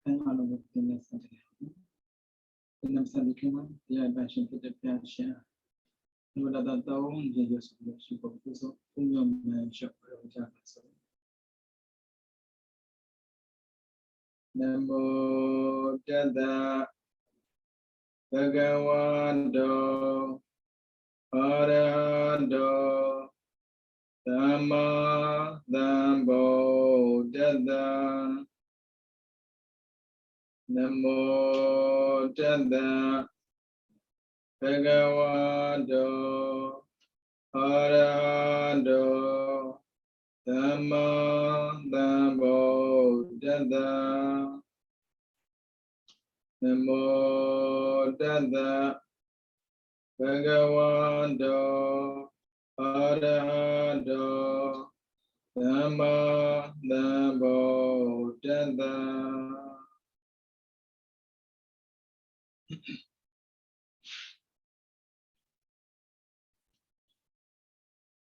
And all of the things that the Namsami Kima, the invention for the Piacha. No other down the use of the supervisor, whom your man shop of Javaso. Namo Dada Bhagavando Arando Dhamma Dhammo Dada Namo Dada Bhagavando Arando Dhamma Dhammo Dada Namo Dada Bhagavando Arahando Dhamma Dhammo Dada.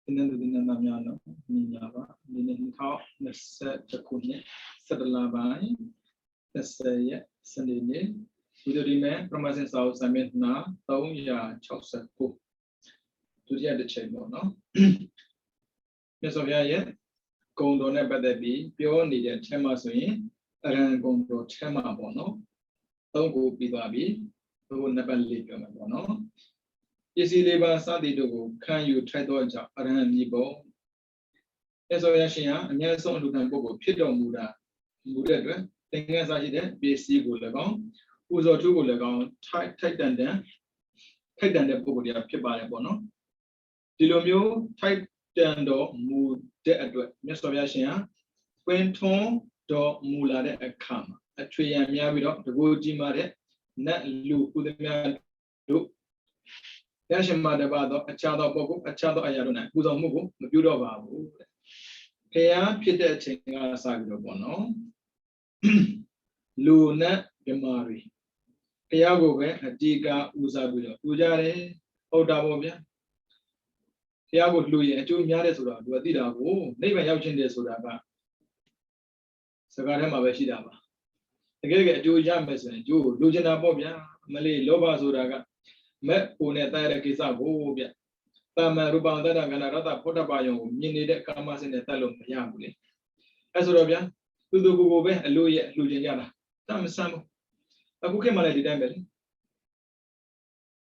Inandu dinamyano ninyava ninithao nasa chakune sadalabai nasaya sanine udurime pramasin sao sametna tauya chausaku duriya de chemo no Mesovia ye Gondo ne badabi pure needed chema swing aran gondo chema bono don't go bibabi who never leave your bono. Easy labor Sadi do can you try to job around Nibo? As a Yashia, and yes, on to Gambo, Pido Muda, Muda, thing as I did, BC go lagon, who's or two go lagon, tight than them, tight than the body of Pibale Bono. Dilomio, tight than do, mood dead, Mr. Yashia, when Tom do Mula a come, a tree and Yavido, the wood Jimare, not Lu, who the man do. Yashimadabado, a child of Bogo, a child of Ayaruna, who's on Mugu, the beauty of our Pea Peter Chinga Sagro Bono Luna Gemari Peago, a diga Uzabulo, Ujare, Odabobia Peago Louis, and 2 Yaresura, Duadida, oh, never Yachin de Sudaba Sagarama Bashidaba. Again, 2 Yamas and 2 Lujana Bobia, Malay Loba Zuraga. Met Pune Tire Kisago, Tama Rubanda Ganarata Potabayo, Minide Kamas in the Talum Yamuli. As Robia, to the Google and Louis Lugiana. Tam Sam a Bukemala di Dambel.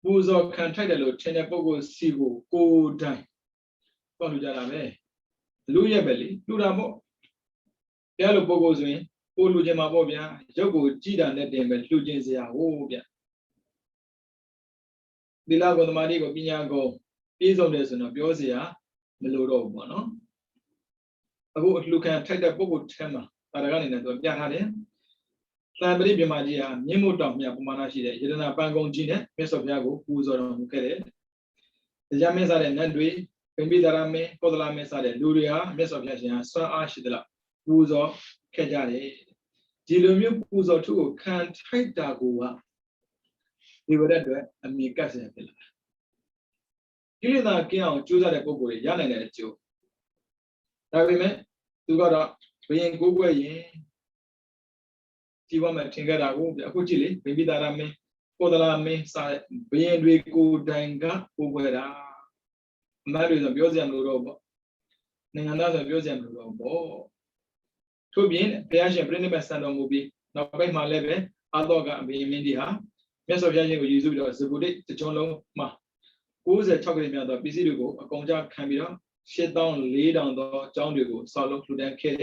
Buzo can try the Luchena Bogo Sigo, go die. Polujana, Louis Belly, Ludamo. Yellow Bogos win, Polujama Bobia, Jogo Gida Nedem, Lugenzia, Obia. The lago the Marigo Binyago is on this and a Biosia, Melodo Bono. I would look and take the book tema, Paragan and Yahade. Family Bimagia, Nimudam Yapumanashi, Yedana Bangon Gine, Miss of Yago, who's on Mukere. The Yamesa and Nandri, Pembidarame, Podala Mesa, Luria, Miss of Yashia, Sa Ashidla, who's of Kajare. Dilumio, who's or two, can't take Dagua. We were at a me cousin. Killing Kian, choose at a book, Yan and Joe. Now we met to got up, being go away. Tiwama Tingara, Akuchili, maybe that I may, Podala me, being we go danga, Uguera. Married a Biosian Lurobo. Another Biosian Lurobo. To be in, Piaget, bring me a stand on movie, now by my level, Adoga being India. Yes, of Yang will use it as a good to John Long Ma. Who's a chocolate mother, busy to go, a conjac camera, shut down, lay down the John Digo, solo to them kill.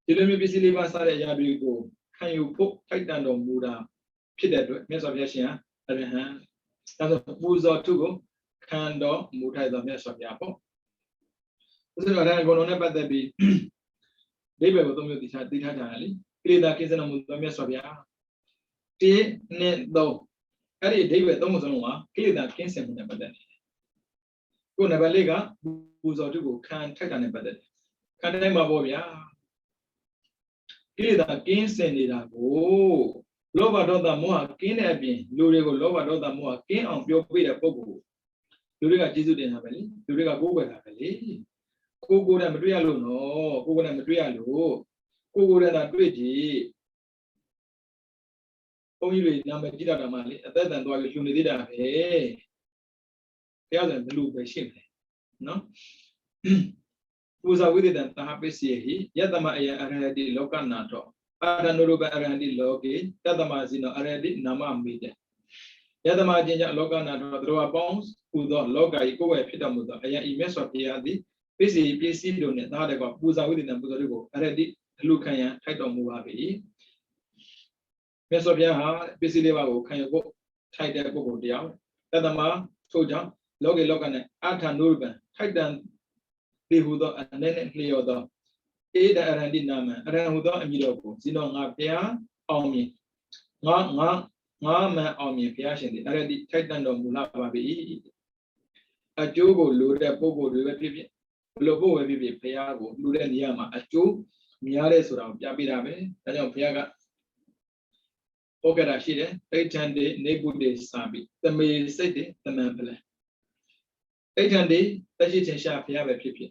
You me busy live outside a yard go. Can you put tight down on Buddha? Pided, mess of Yashia, at the hand. As a who's or to go, can do Mutai the mess of Yapo. This is what I'm going to never be. David will do the Hatali, play the kiss and the mess of Ya. Though Harry David Domozonwa, kill that Kinsem never then. Go never lega, who's or to go, can't take an embedded. Can't name a bobia. Kill that Kinsem did a go. Lover Doda Moa, Kin Abby, Lurigo Lover Doda Moa, Kin on your way a bobo. Luriga Jizu de Haveli, Luriga Google Haveli. Google and Madrialo, no, Google and Madrialo, Google and Adrigi. ုန်းကြီးတွေနာမည်ကြီးတာမှလေအသက်တန်သွားပြီးလူနေသေးတာပဲဘုရားဆိုရင်ဘလူပဲရှင်းတယ်နော်ပူဇော်ဝိသေတံသဟပစ္စယေဟိယတမအယအရဟတိလောကနာတောအာရဏုရပအရဟတိလောကေတတမဇိနောအရဟတိနာမမိတေယတမအချင်းချင်းလောကနာတောသူတော်ပေါင်းပူသောလောကကြီးကိုယ်ဝယ်ဖြစ်တော်မူသောအယံဤမြတ်စွာဘုရားသည်ပစ္စည်းတို့နှင့်သားတဲ့ကပူဇော်ဝိသေတံပူဇော်တွေကိုအရဟတိအလူခံရန်ထိုက်တော်မူပါ၏မြတ်စွာဘုရားဟာပစ္စည်းလေးပါးကိုခံရဖို့ထိုက်တဲ့ပုဂ္ဂိုလ်တရားတတမထို့ကြောင့်လောကေလောကနဲ့အာထနုရပံထိုက်တန်ဒီဟူသောအနေနဲ့လျော်သောဧဒအရဟတိနာမအရဟံဟူသောအမည်တော်ကိုဇိနောငါဘုရားအောင်မြင်ငါမန်အောင်မြင်ဘုရားရှင်သည်အရဟတိထိုက်တန်တော်မူလာပါ၏အကျိုးကိုလိုတဲ့ပုဂ္ဂိုလ်တွေပဲဖြစ်ဖြစ်ဘလို့ပုဂ္ဂိုလ်ပဲဖြစ်ဖြစ်ဘုရားကိုလူတဲ့နေရာမှာအကျိုးများတဲ့ဆိုတာကိုပြပေးတာပဲဒါကြောင့်ဘုရားကဟောခဲ့တာရှိတယ်အိဋ္ဌံတေနေပုတေစာပိသမေစိတ်တေသမံပလံအိဋ္ဌံတေတရှိချင်းရှာဘုရားပဲဖြစ်ဖြစ်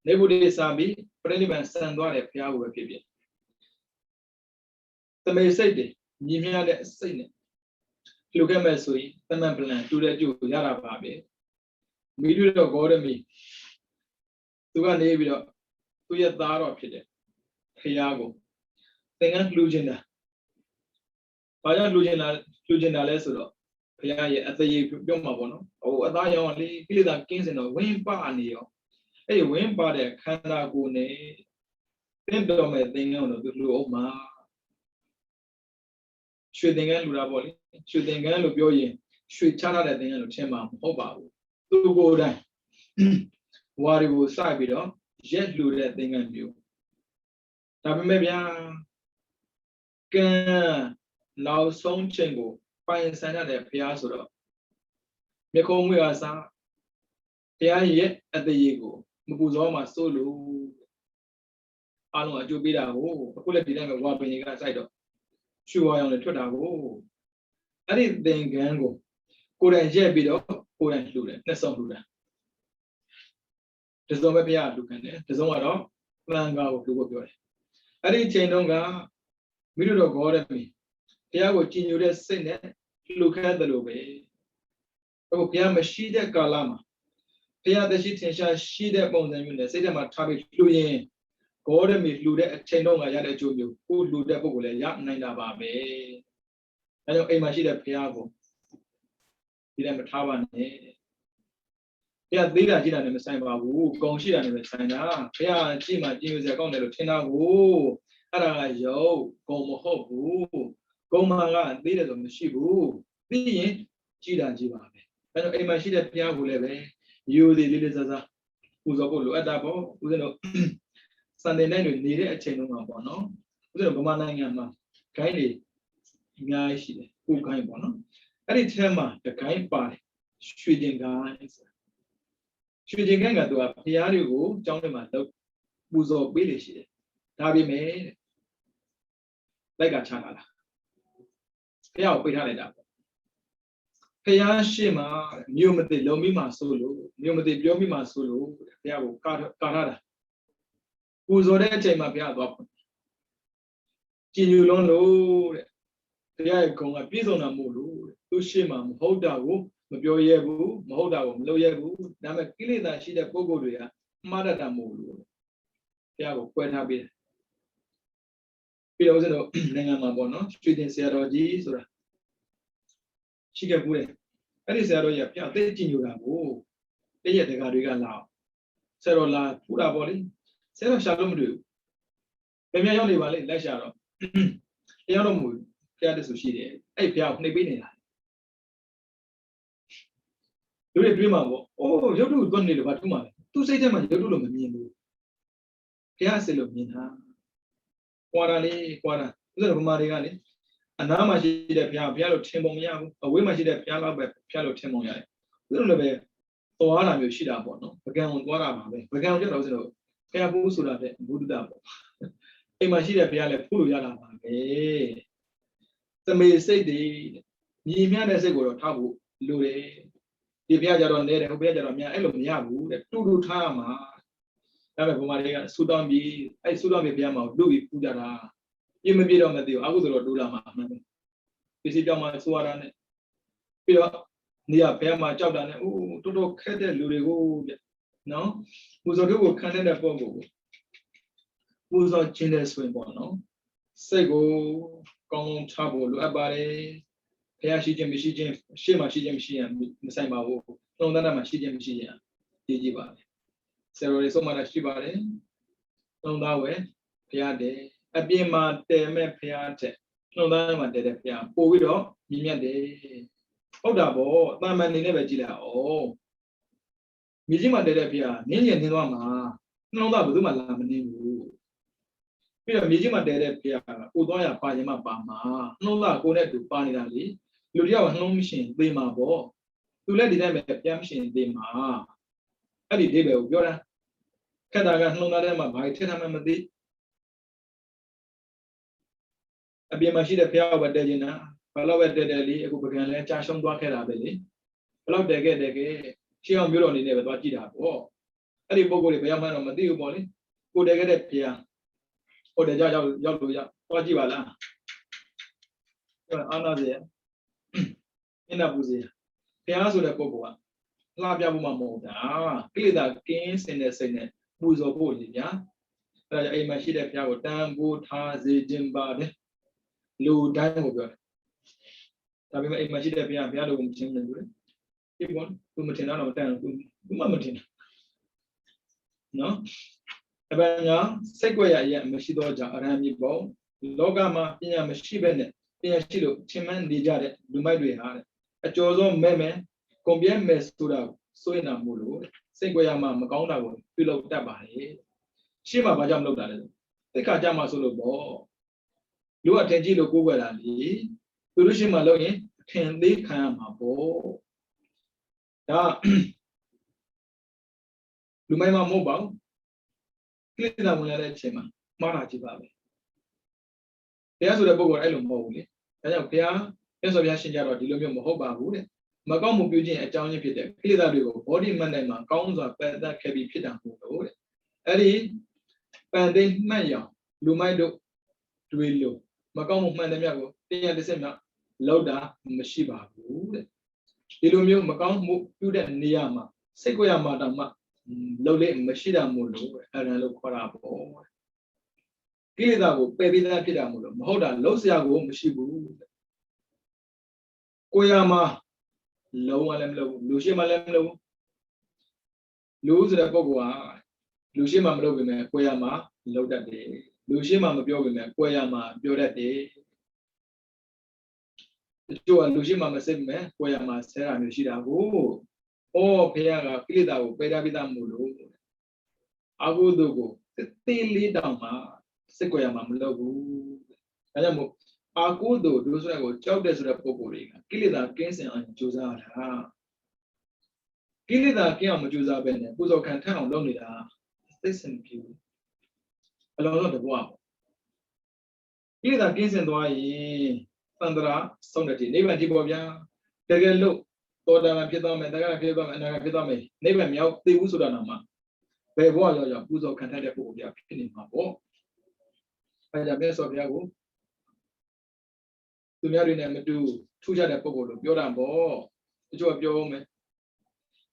နေပုတေစာပိပရိနိဗ္ဗာန်ဆံသွားတဲ့ဘုရားကိုပဲဖြစ်ဖြစ်သမေစိတ်တေညီမြတဲ့စိတ်နဲ့လှုပ်ခဲ့မဲ့ဆိုရင်သမံပလံတူတဲ့အကျိုးရတာပါပဲမိတို့တော့ဂေါရမီသူကနေပြီးတော့သူရဲ့သားတော်ဖြစ်တယ်ဘုရားကိုသင်္ကန်းလှူခြင်းတာဘာကြောင့်လှူခြင်းတာလဲဆိုတော့ဘုရားရဲ့အသေးပြောမှာပေါ့နော်ဟိုအသားရောင်လေးကိလေသာကင်းစင်တော့ဝင်းပနေရောအဲ့ဒီဝင်းပတဲ့ခန္ဓာကိုယ်နဲ့သင်တော်မဲ့သင်္ကန်းတော့သူလှူအောင်မှာရွှေသင်္ကန်းလှူတာပေါ့လေရွှေသင်္ကန်းလို့ပြောရင်ရွှေချထားတဲ့သင်္ကန်းလို့ထင်မှာမဟုတ်ပါဘူးသူကိုယ်တိုင်ဝါရီကိုစပြီးတော့ရက်လှူတဲ့သင်္ကန်းမျိုးဒါပေမဲ့ဗျာကံနောက်ဆုံးချိန်ကိုပိုင်ဆိုင်ရတဲ့ဘုရားဆိုတော့မြကုံးမွေအားစားဘုရားရဲ့အသေးကိုမပူဇော်မှစိုးလို့အားလုံးအကျိုးပေးတာကိုအခုလည်းဒီတိုင်းပဲဝါပင်ကြီးကစိုက်တော့ရွှေဝါရောင်နဲ့ထွက်တာကိုအဲ့ဒီသင်္ကန်းကိုကိုယ်တိုင်ရက်ပြီးတော့ကိုယ်တိုင်လှူတယ်နှစ်ဆောင်လှူတာတစုံပဲဘုရားလှူခံတယ်တစုံကတော့သံဃာကိုလှူဖို့ပြောတယ်အဲ့ဒီချိန်တုန်းကမိတို့တော့ဂေါရမီဘုရားကိုကြည်ညိုတဲ့စိတ်နဲ့လှူခံတယ်လို့ပဲအခုဘုရားမရှိတဲ့ကာလမှာဘုရားတရှိထင်ရှားရှိတဲ့ပုံစံမျိုးနဲ့စိတ်ထဲမှာထားပြီးလှူရင်ဂေါရမီလှူတဲ့အချိန်တုန်းကရတဲ့အကျိုးမျိုးကိုလှူတဲ့ပုဂ္ဂိုလ်လည်းရနိုင်တာပါပဲဒါကြောင့်အိမ်မှာရှိတဲ့ဘုရားကိုဒီတိုင်းမထားပါနဲ့ဘုရားသေးတာရှိတာနဲ့မဆိုင်ပါဘူး။ကုံရှိတာနဲ့ပဲဆိုင်တာ။ဘုရားကြည့်မှကြည်ညိုစရာကောင်းတယ်လို့ထင်တာကိုအဲ့ဒါကရုပ်ကုံမဟုတ်ဘူး။ကုံမှန်ကသေးတယ်ဆိုမရှိဘူး။ပြီးရင်ကြည်တာကြည့်ပါပဲ။အဲတော့အိမ်မှာရှိတဲ့ဘုရားကိုလည်းပဲရိုးသေးလေးလေးစားစားပူဇော်ဖို့လိုအပ်တာပေါ့။ဦးဇင်းတို့စံတင်တိုင်းတွေနေတဲ့အချိန်တုန်းကပေါ့နော်။ဦးဇင်းတို့ဗမာနိုင်ငံမှာဂိုင်းတွေအများကြီးရှိတယ်။ကိုဂိုင်းပေါ့နော်။အဲ့ဒီထဲမှာတဂိုင်းပါတယ်ရွှေတင်ဂိုင်းဆိုရွှေတင်ဂိုင်းကသူကဘုရားတွေကိုကျောင်းထဲမှာတော့ပူဇော်ပေးလို့ရှိတယ်။ဒါပေမဲ့လိုက်ကချတာလားဘုရားကိုပေးထားလိုက်တာပေါ့ဘုရားရှိမှမြို့မသိလုံမိမှဆိုလို့မြို့မသိပြောမိမှဆိုလို့ဘုရားကိုကာထားတာပူဇော်တဲ့အချိန်မှာဘုရားသွားဖွင့်ကြည်ညိုလုံးလို့တဲ့ဘုရားရဲ့ဂုဏ်ကပြည့်စုံတာမို့လို့သူရှိမှမဟုတ်တာကိုမပြောရဲဘူးမဟုတ်တာကိုမလုပ်ရဲဘူးဒါပေမဲ့ကိလေသာရှိတဲ့ပုဂ္ဂိုလ်တွေကမှားတတ်တာမို့လို့ဘုရားကိုခွဲထားပေးတယ်ပြီးတော့ဦးဇင်းတို့နိုင်ငံမှာပေါ့နော်ရွှေတင်ဆရာတော်ကြီးဆိုတာရှိခဲ့ဘူးလေအဲ့ဒီဆရာတော်ကြီးကဘုရားသိကြည်ညိုတာကိုတည့်ရတကာတွေကလာဆရာတော်လာဖူးတာပေါ့လေဆရာတော်ရှာလို့မတွေ့ဘူးပြန်ပြန်ရောက်နေပါလေလက်ရှာတော့တရားတော်မူဘုရားတဆူရှိတယ်အဲ့ဘုရားကိုနှိပ်ပေးနေတာလူတွေတွေးမှာပေါ့အိုးရုပ်တုသွတ်နေလို့ဘာထူးမှာလဲသူစိတ်ထဲမှာရုပ်တုလို့မမြင်ဘူးဘုရားစိတ်လို့မြင်တာကွာတာလေကွာတာဥစ္စာဗမာတွေကလေအနားမှာရှိတဲ့ဘုရားလို့ထင်ပုံမရဘူးအဝေးမှာရှိတဲ့ဘုရားလောက်ပဲဘုရားလို့ထင်ပုံရတယ်ဥစ္စာလည်းပဲသွားတာမျိုးရှိတာပေါ့နော်ပကံဝင်သွားတာပါပဲပကံဝင်ကြတော့ဥစ္စာတော့ဘုရားဘူးဆိုတာတဲ့ဘုဒ္ဓတာပေါ့အိမ်မှာရှိတဲ့ဘုရားလည်းဖူးလို့ရတာပါပဲသမေစိတ်တွေညီမြတဲ့စိတ်ကိုတော့ထားဖို့လိုတယ်ဒီဘုရားကြတော့နေတယ်ဟိုဘုရားကြတော့များအဲ့လိုမရဘူးတဲ့တူတူထားရမှာဒါပေမဲ့ဘုမာတွေကဆူတောင်းပြီးအဲ့ဆူတောင်းပြီးဘုရားမှာတို့ပြီးပူကြတာပြင်းမပြေတော့မသိဘူးအခုဆိုတော့ဒူလာမှာမှန်တယ် PC ပြောင်းမှဆိုရတာနဲ့ပြီးတော့နေရာဘယ်မှာကြောက်တာနဲ့အိုးတော်တော်ခက်တဲ့လူတွေကိုဗျနော်ပူဇော်တို့ကိုခံတဲ့ပုံကိုပူဇော်ခြင်းတဲ့ဆိုရင်ပေါ့နော်စိတ်ကိုကောင်းချဖို့လိုအပ်ပါတယ်ဘုရားရှိခြင်းမရှိခြင်းရှေ့မှာရှိခြင်းမရှိရင်မဆိုင်ပါဘူးနှလုံးသားမှာရှိခြင်းမရှိရင်ကြည့်ကြည့်ပါလေဆရာတော်တွေဆုံးမတာရှိပါတယ်နှလုံးသားဝယ်ဘုရားတဲ့အပြင်မှာတည်မဲ့ဘုရားတဲ့နှလုံးသားမှာတည်တဲ့ဘုရားပို့ပြီးတော့မြင်မြတ်တယ်ဟုတ်တာပေါ့တာမန်နေနဲ့ပဲကြည့်လိုက်အောင်မြည်ကြီးမှာတည်တဲ့ဘုရားနင်းရင်နင်းသွားမှာနှလုံးသားဘယ်သူမှလာမနေဘူးပြီးတော့မြည်ကြီးမှာတည်တဲ့ဘုရားကကိုသွားရပါရင်မှပါမှာနှလုံးသားကိုနဲ့တူပါနေတာလေလူတယောက်နှလုံးမရှင်သေမှာပေါ့သူလည်းဒီတိုင်းပဲပြန်မရှင်သေမှာအဲ့ဒီအိဗယ်ကိုပြောတာခက်တာကနှလုံးသားထဲမှာဘာထည့်ထားမှမသိအပြင်မှာရှိတဲ့ဘုရားကိုပဲတည်နေတာဘယ်တော့ပဲတည်တယ်လေအခုပကံလဲကြာရှုံးသွားခဲ့တာပဲလေဘယ်တော့တည်ခဲ့ရှင်းအောင်မျိုးတော်နေနဲ့ပဲသွားကြည့်တာပေါ့အဲ့ဒီပုံကိုယ်တွေဘယ်ရောက်မှတော့မသိဘူးပေါ့လေကိုတည်ခဲ့တဲ့ဘုရားဟိုတည်းရောက်လို့ရောက်သွားကြည့်ပါလားအာနာစေအင်းနာပူစေဘုရားဆိုတဲ့ပုဂ္ဂိုလ်ကလှပြဖို့မှမဟုတ်တာကိလေသာကင်းစင်တဲ့စိတ်နဲ့ပူဇော်ဖို့လေဗျာအဲ့ဒါအိမ်မှာရှိတဲ့ဘုရားကိုတန်ဖိုးထားစေခြင်းပါတယ်လူတိုင်းကိုပြောတယ်ဒါပေမဲ့အိမ်မှာရှိတဲ့ဘုရားတို့ကိုမချင်းဘူးလေဒီပေါ်သူမထင်တော့တန်သူမှမထင်နော်အပန်းညာစိတ်ကြွရရဲ့မရှိတော့ကြအရဟံမြေပေါ့လောကမှာပညာမရှိပဲနဲ့ပညာရှိလို့ချင်းမနေကြတဲ့လူမိုက်တွေဟာအကျော်ဆုံးမဲ့ကွန်ပြဲမဲ့ဆိုတာစွဲနာမှုလို့စိတ်ကြွရမှာမကောင်းတာကိုပြုလုပ်တတ်ပါလေရှေ့မှာဘာကြောင့်မလုပ်တာလဲသိက္ခာကြမှာဆိုလို့ပေါ့လူအထင်ကြီးလို့ကိုးကွယ်တာလေသူတို့ရှေ့မှာလုပ်ရင်အထင်သေးခံရမှာပေါ့ဒါလူမိုက်မှာမဟုတ်ပါဘူးကိလေသာဝင်လာတဲ့အချိန်မှာမှားတာကြည့်ပါပဲဘုရားဆိုတဲ့ပုဂ္ဂိုလ်အဲ့လိုမဟုတ်ဘူးလေဒါကြောင့်ဘုရားမြတ်စွာဘုရားရှင်းကြတော့ဒီလိုမျိုးမဟုတ်ပါဘူးတဲ့မကောင်းမှုပြုခြင်းအကြောင်းရင်းဖြစ်တဲ့ကိလေသာတွေကိုဘောဓိမှတ်နိုင်မှာကောင်းစွာပယ်တတ်ခဲ့ပြီးဖြစ်တာမဟုတ်လို့တဲ့အဲ့ဒီပန်သိမှတ်ရအောင်လူမိုက်တို့တွေလို့မကောင်းမှုမှန်တယ်မြတ်ကိုတရားတစ်စက်မှလောက်တာမရှိပါဘူးတဲ့ဒီလိုမျိုးမကောင်းမှုပြုတဲ့နေရာမှာစိတ်ကိုရမှာတောင်မှလောက်လေမရှိတာမို့လို့အဲ့ဒါလို့ခေါ်တာပေါ့ကိလေသာကိုပယ်ပြီးသားဖြစ်တာမို့လို့မဟုတ်တာလုံးစရာကိုမရှိဘူးကိုရမှာလုံးဝလည်းမလုပ်ဘူးလူရှိမှလည်းမလုပ်ဘူးလူဆိုတဲ့ပုဂ္ဂိုလ်ကလူရှိမှမလုပ်ပေမဲ့ကိုရမှာလုပ်တတ်တယ်လူရှိမှမပြောပေမဲ့ကိုရမှာပြောတတ်တယ်တချို့ကလူရှိမှမစိတ်မဲ့ကိုရမှာဆဲတာမျိုးရှိတာကိုဩဖေရကကိလေသာကိုပယ်ထားပြီးသားမို့လို့အကုသိုလ်ကိုသေးလေးတောင်မှစိတ်ကိုရမှာမလုပ်ဘူးဒါကြောင့်မို့အကုသိုလ်တို့ဆိုတဲ့ကိုကြောက်တဲ့ဆိုတဲ့ပုံကိုယ်တွေကကိလေသာကင်းစင်အောင်ကြိုးစားတာကိလေသာကင်းအောင်မကြိုးစားဘဲနဲ့ပူဇော်ခံထအောင်လုပ်နေတာသိစင်ပြူအလုံးစုံတဘောကိလေသာကင်းစင်သွားရင်သန္တရာဆုံးတဲ့ဒီနိဗ္ဗာန်ဒီပေါ်ဗျာတကယ်လို့တော်တာမှဖြစ်သွားမယ်တကယ်ဖြစ်သွားမယ်အနာဖြစ်သွားမယ်နိဗ္ဗာန်မြောက်သိဘူးဆိုတာတော့မှဘယ်ဘဝရောက်ပူဇော်ခံထတဲ့ပုဂ္ဂိုလ်ပြဖြစ်နေမှာပေါ့အဲဒါမြတ်စွာဘုရားကိုသူများတွေနဲ့မတူထူးခြားတဲ့ပုဂ္ဂိုလ်လို့ပြောတာပေါ့တချို့ကပြောမယ်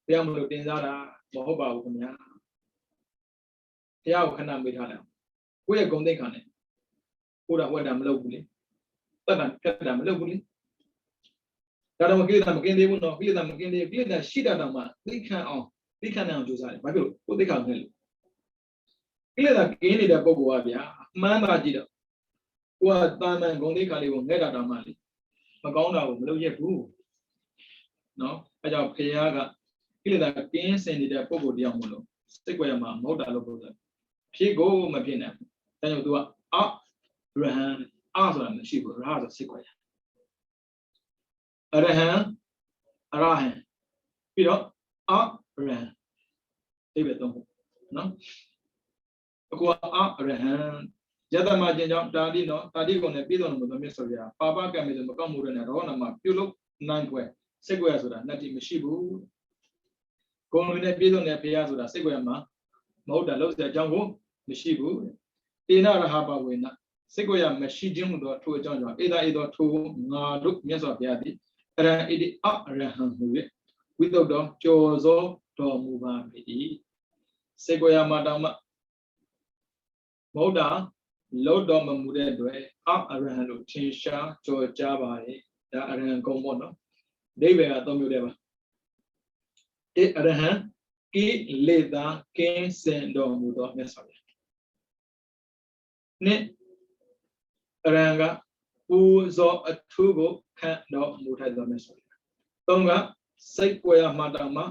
ဘုရားမလို့တင်စားတာမဟုတ်ပါဘူးခင်ဗျာဘုရားကိုခဏမေးထားတယ်ကိုယ့်ရဲ့ဂုဏ်သိက္ခာနဲ့ကိုယ်တော်ဟောတာမလုပ်ဘူးလေတတ်တာဖြတ်တာမလုပ်ဘူးလေဒါတော့ကိလေသာမကင်းသေးဘူးနော်ကိလေသာမကင်းသေးကိလေသာရှိတာတော့မှသိခံအောင်သိခံနိုင်အောင်ကြိုးစားတယ်ဘာဖြစ်လို့ကိုယ်သိက္ခာနဲ့လို့ကိလေသာကင်းနေတဲ့ပုဂ္ဂိုလ်ကဗျာအမှန်ပါကြည့်တော့ကိုယ်ကတာမန်ဂုဏ်သိက္ခာလေးကိုငဲ့တာတော့မှလေမကောင်းတာကိုမလုပ်ရဘူးနော်အဲကြောင့်ဖခင်ကကိလေသာကင်းစင်နေတဲ့ပုဂ္ဂိုလ်တရားမလို့စိတ်ကြွရမှာမဟုတ်တာလို့ပြောတယ်ဖြစ်ကိုမဖြစ်နိုင်ဘူးဒါကြောင့်သူကအရဟံဆိုတာမရှိဘူးရဟဆိုစိတ်ကြွရအရဟံပြီးတော့အရဟံဒီပဲတော့နော်အခုကအရဟံယတမကျင်ကြောင့်တာတိနော်တာတိကုန်နဲ့ပြည်တော်လို့မြတ်စွာဘုရားပါပကံမြေဆိုမကောက်မှုတွေနဲ့ရောနာမှာပြုလုပ်နိုင်ွယ်စိတ်ကြွရဆိုတာနှက်တိမရှိဘူးကိုယ်လုံးနဲ့ပြည်တော်နဲ့ဘုရားဆိုတာစိတ်ကြွရမှာမဟုတ်တာလို့ဆိုတဲ့အကြောင်းကိုမရှိဘူးတေနရဟပဝေန စိတ်ကိုရမရှိခြင်းဟူသောထိုအကြောင်းကြောင့်ဧသာဧသောထိုငါတို့မြတ်စွာဘုရားသည်အရဟံဣတိအရဟံဟူ၍ဝိတုဒ္ဓောကျော်စောတော်မူပါ၏စိတ်ကိုရမှာတောင်မှဗုဒ္ဓလောတော်မမူတဲ့အတွက်အရဟံလို့ထင်ရှားကြော်ကြားပါရဲ့ဒါအရဟံကုံပေါ့နော်အဓိပ္ပာယ်ကသုံးမျိုးတည်းပါအရဟံကိလေသာကင်းစင်တော်မူသောမြတ်စွာဘုရားနှစ်အရဟံကပူဇော်အထူးကိုခံတော်မူထိုက်သောမြတ်စွာဘုရားသုံးကစိတ်ကိုရမှာတောင်မှ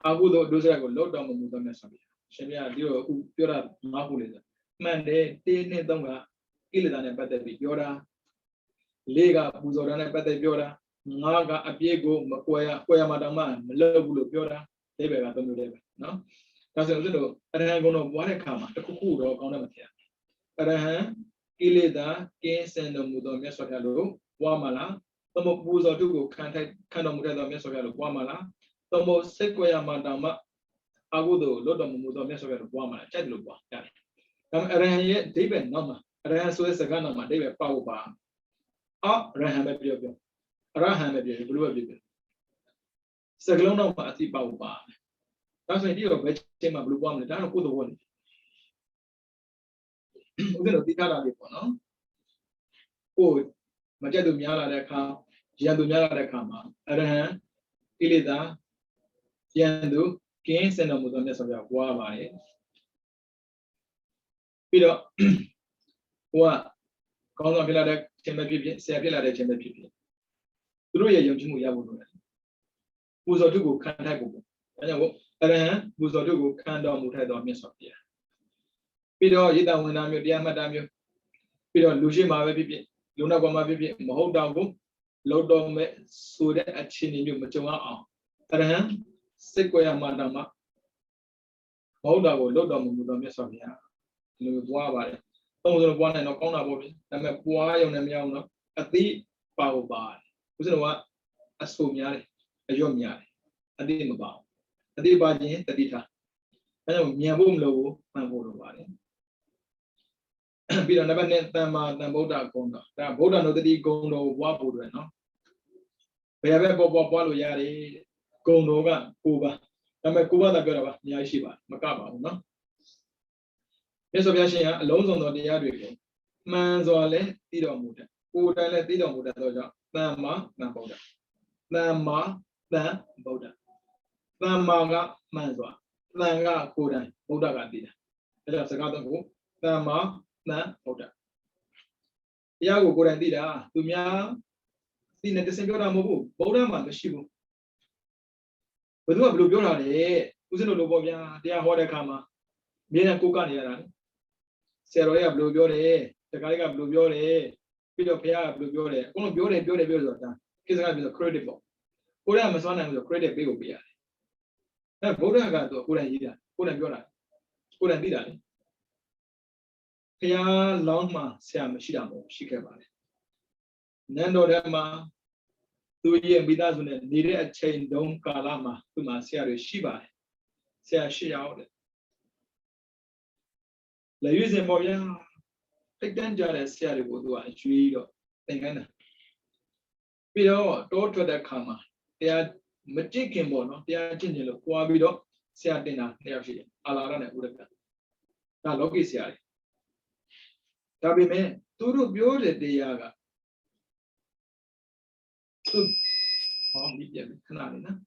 အကုသိုလ်ဒုစရိုက်ကိုလောတော်မမူသောမြတ်စွာဘုရားရှင်ပြဒီလိုအခုပြောတာငါ့ခုလေဆိုမှန်တယ်1နဲ့3ကကိလေသာနဲ့ပတ်သက်ပြီးပြောတာ4ကပူဇော်တာနဲ့ပတ်သက်ပြောတာ5ကအပြည့်ကိုမကွယ်ရမှာတောင်မှမလုပ်ဘူးလို့ပြောတာဒီဘက်က3မျိုးတည်းပဲနော်ဒါဆိုရင်တို့အရဟံကုံတော်ပွားတဲ့ခါမှာတစ်ခုခုတော့ကောင်းတယ်မထင်အရဟံကိလေသာကင်းစင်တော်မူသောမြတ်စွာဘုရားလို့ပွားမှာလားသမုတ်ပူဇော်တုကိုခံတော်မူတဲ့သောမြတ်စွာဘုရားလို့ပွားမှာလားသမုတ်စိတ်ကွယ်ရမှာတောင်မှအကုသိုလ်လွတ်တော်မမူသောမြတ်စွာဘုရားလို့ပွားမှာလားကြိုက်တယ်လို့ပွားရတယ်ဒါပေမဲ့အရဟံရဲ့အဓိပ္ပာယ်နောက်မှာအရဟံဆိုတဲ့စကားနောက်မှာအဓိပ္ပာယ်ပေါ့ပါအရဟံပဲပြောအရဟံပဲပြောဘယ်လိုပဲပြောစကလုံးနောက်မှာအသိပေါ့ပါဒါဆိုရင်ဒီတော့ဘယ်ချိန်မှာဘယ်လိုပွားမလဲဒါတော့ကိုယ်တော်ဝင်ဦးဇင်းတို့သိထားတာလေးပေါ့နော်ကိုမကြက်သူများလာတဲ့အခါရန်သူများလာတဲ့အခါမှာအရဟံကိလေသာရန်သူကင်းစင်တော်မူသောမြတ်စွာဘုရားပွားပါတယ်ပြီးတော့ဟိုကကောင်းဆောင်ဖြစ်လာတဲ့ခြင်းပဲဖြစ်ဖြစ်ဆရာဖြစ်လာတဲ့ခြင်းပဲဖြစ်ဖြစ်သူတို့ရဲ့ယုံကြည်မှုရဖို့လိုတယ်ပူဇော်တုကိုခံထိုက်ဖို့အဲကြောင့်အရဟံပူဇော်တုကိုခံတော်မူထိုက်သောမြတ်စွာဘုရားပြီးတော့ယေတဝင်တာမျိုးတရားမှတ်တာမျိုးပြီးတော့လူရှိမှာပဲဖြစ်ဖြစ်လူနောက်ကမှဖြစ်ဖြစ်မဟုတ်တော့ဘူးလောတော်မဲ့ဆိုတဲ့အခြေအနေမျိုးမကြုံအောင်အရဟံစိတ်ကိုရမှာတောင်မှမဟုတ်တော့ဘူးလောတော်မူသောမြတ်စွာဘုရားဒီလိုပွားပါတယ်သုံးစုံပွားနိုင်တော့ကောင်းတာပေါ့ဗျဒါပေမဲ့ပွားရုံနဲ့မရအောင်တော့အသိပါဖို့ပါတယ်ဦးဇင်းတို့ကအဆိုများတယ်အရွတ်များတယ်အသိမပါဘူးအသိပါခြင်းတတိထားအဲကြောင့်မြန်ဖို့မလိုဘူးမှန်ဖို့လိုပါတယ်ပြီးတော့နံပါတ်2တမ္မာတန်ဗုဒ္ဓဂုဏ်တော်ဒါဗုဒ္ဓနုတ္တိဂုဏ်တော်ကိုပွားဖို့တယ်နော်ဘယ်ပဲပွားလို့ရတယ်ဂုဏ်တော်က9ပါးဒါပေမဲ့9ပါးသာပြောတာပါအများကြီးရှိပါတယ်မကပါဘူးနော်မြတ်စွာဘုရားရှင်ကအလုံးစုံသောတရားတွေကိုမှန်စွာလဲသိတော်မူတယ်ကိုယ်တိုင်လဲသိတော်မူတဲ့သောကြောင့်တမ္မာတန်ဗုဒ္ဓတမ္မာတန်ဗုဒ္ဓတမ္မာကမှန်စွာတန်ကကိုယ်တိုင်ဗုဒ္ဓကသိတာအဲဒါစကားသုံးခုတမ္မာတန်ဗုဒ္ဓတရားကိုကိုယ်တိုင်သိတာသူများသိနေတစင်ပြောတာမဟုတ်ဘူးဗုဒ္ဓမှာမရှိဘူးဘယ်သူကဘယ်လိုပြောတာလဲဦးဇင်းတို့လိုပေါ့ဗျာတရားဟောတဲ့အခါမှာမြင်တဲ့ကိုကနေရတာလေဆရာတော်ကြီးကဘယ်လိုပြောတယ်တခါကြီးကဘယ်လိုပြောတယ်ပြီးတော့ဘုရားကဘယ်လိုပြောတယ်အကုန်လုံးပြောတယ်ဆိုတာဒါကိစ္စကပြော credit ပေါ့ကိုယ်ကမစွမ်းနိုင်ဘူးဆို credit ပေးဖို့ပေးရတယ်အဲဗုဒ္ဓကတော့ကိုယ်တိုင်ရေးတာကိုယ်တိုင်ပြောတာကိုယ်တိုင်သိတာလေဘုရားလောင်းမှဆရာမရှိတာမဟုတ်ရှိခဲ့ပါတယ်နန်းတော်ထဲမှာသူရဲ့မိသားစုနဲ့နေတဲ့အချိန်တုန်းကာလမှာသူ့မှာဆရာတွေရှိပါတယ်ဆရာရှိရောက်တယ်လေရွေးစင်ပေါ်ဗျာတိတ်တန်းကြတဲ့ဆရာတွေကိုသူကအရွေးတော့သင်ခိုင်းတာပြီးတော့တောထွက်တဲ့ခါမှာတရားမကြည့်ခင်ပေါ့နော်တရားကျင့်ကြလို့ကြွားပြီးတော့ဆရာတင်တာ2ယောက်ရှိတယ်အာလာရနဲ့ဥရကဒါလောကီဆရာတွေဒါပေမဲ့သူတို့ပြောတဲ့တရားကသူဟောမိပြခဏလေးနော်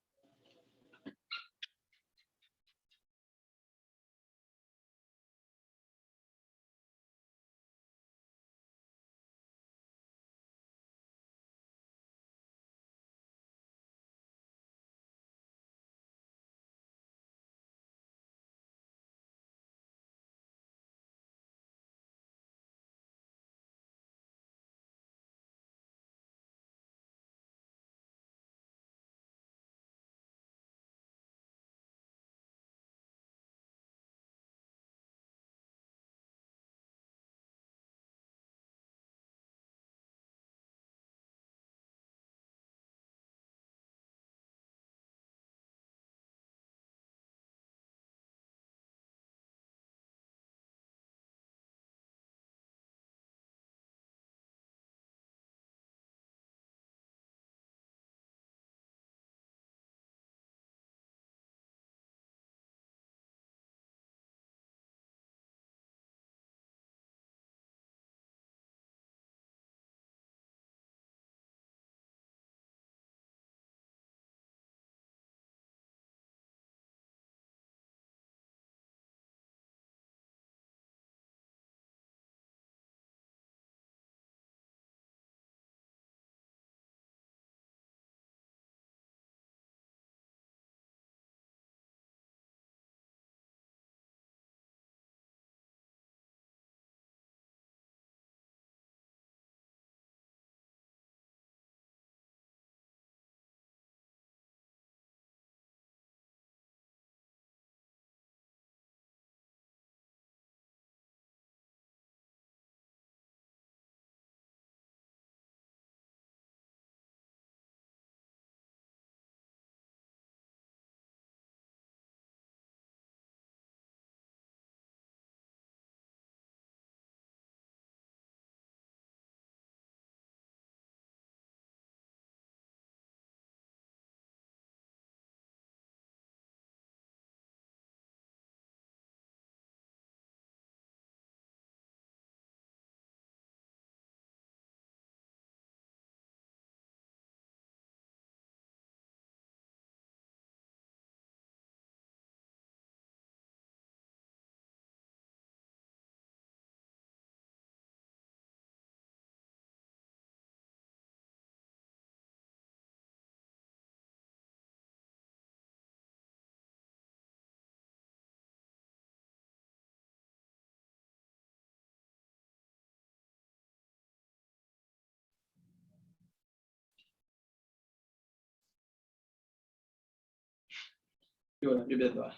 ပြောတာပြပြသွား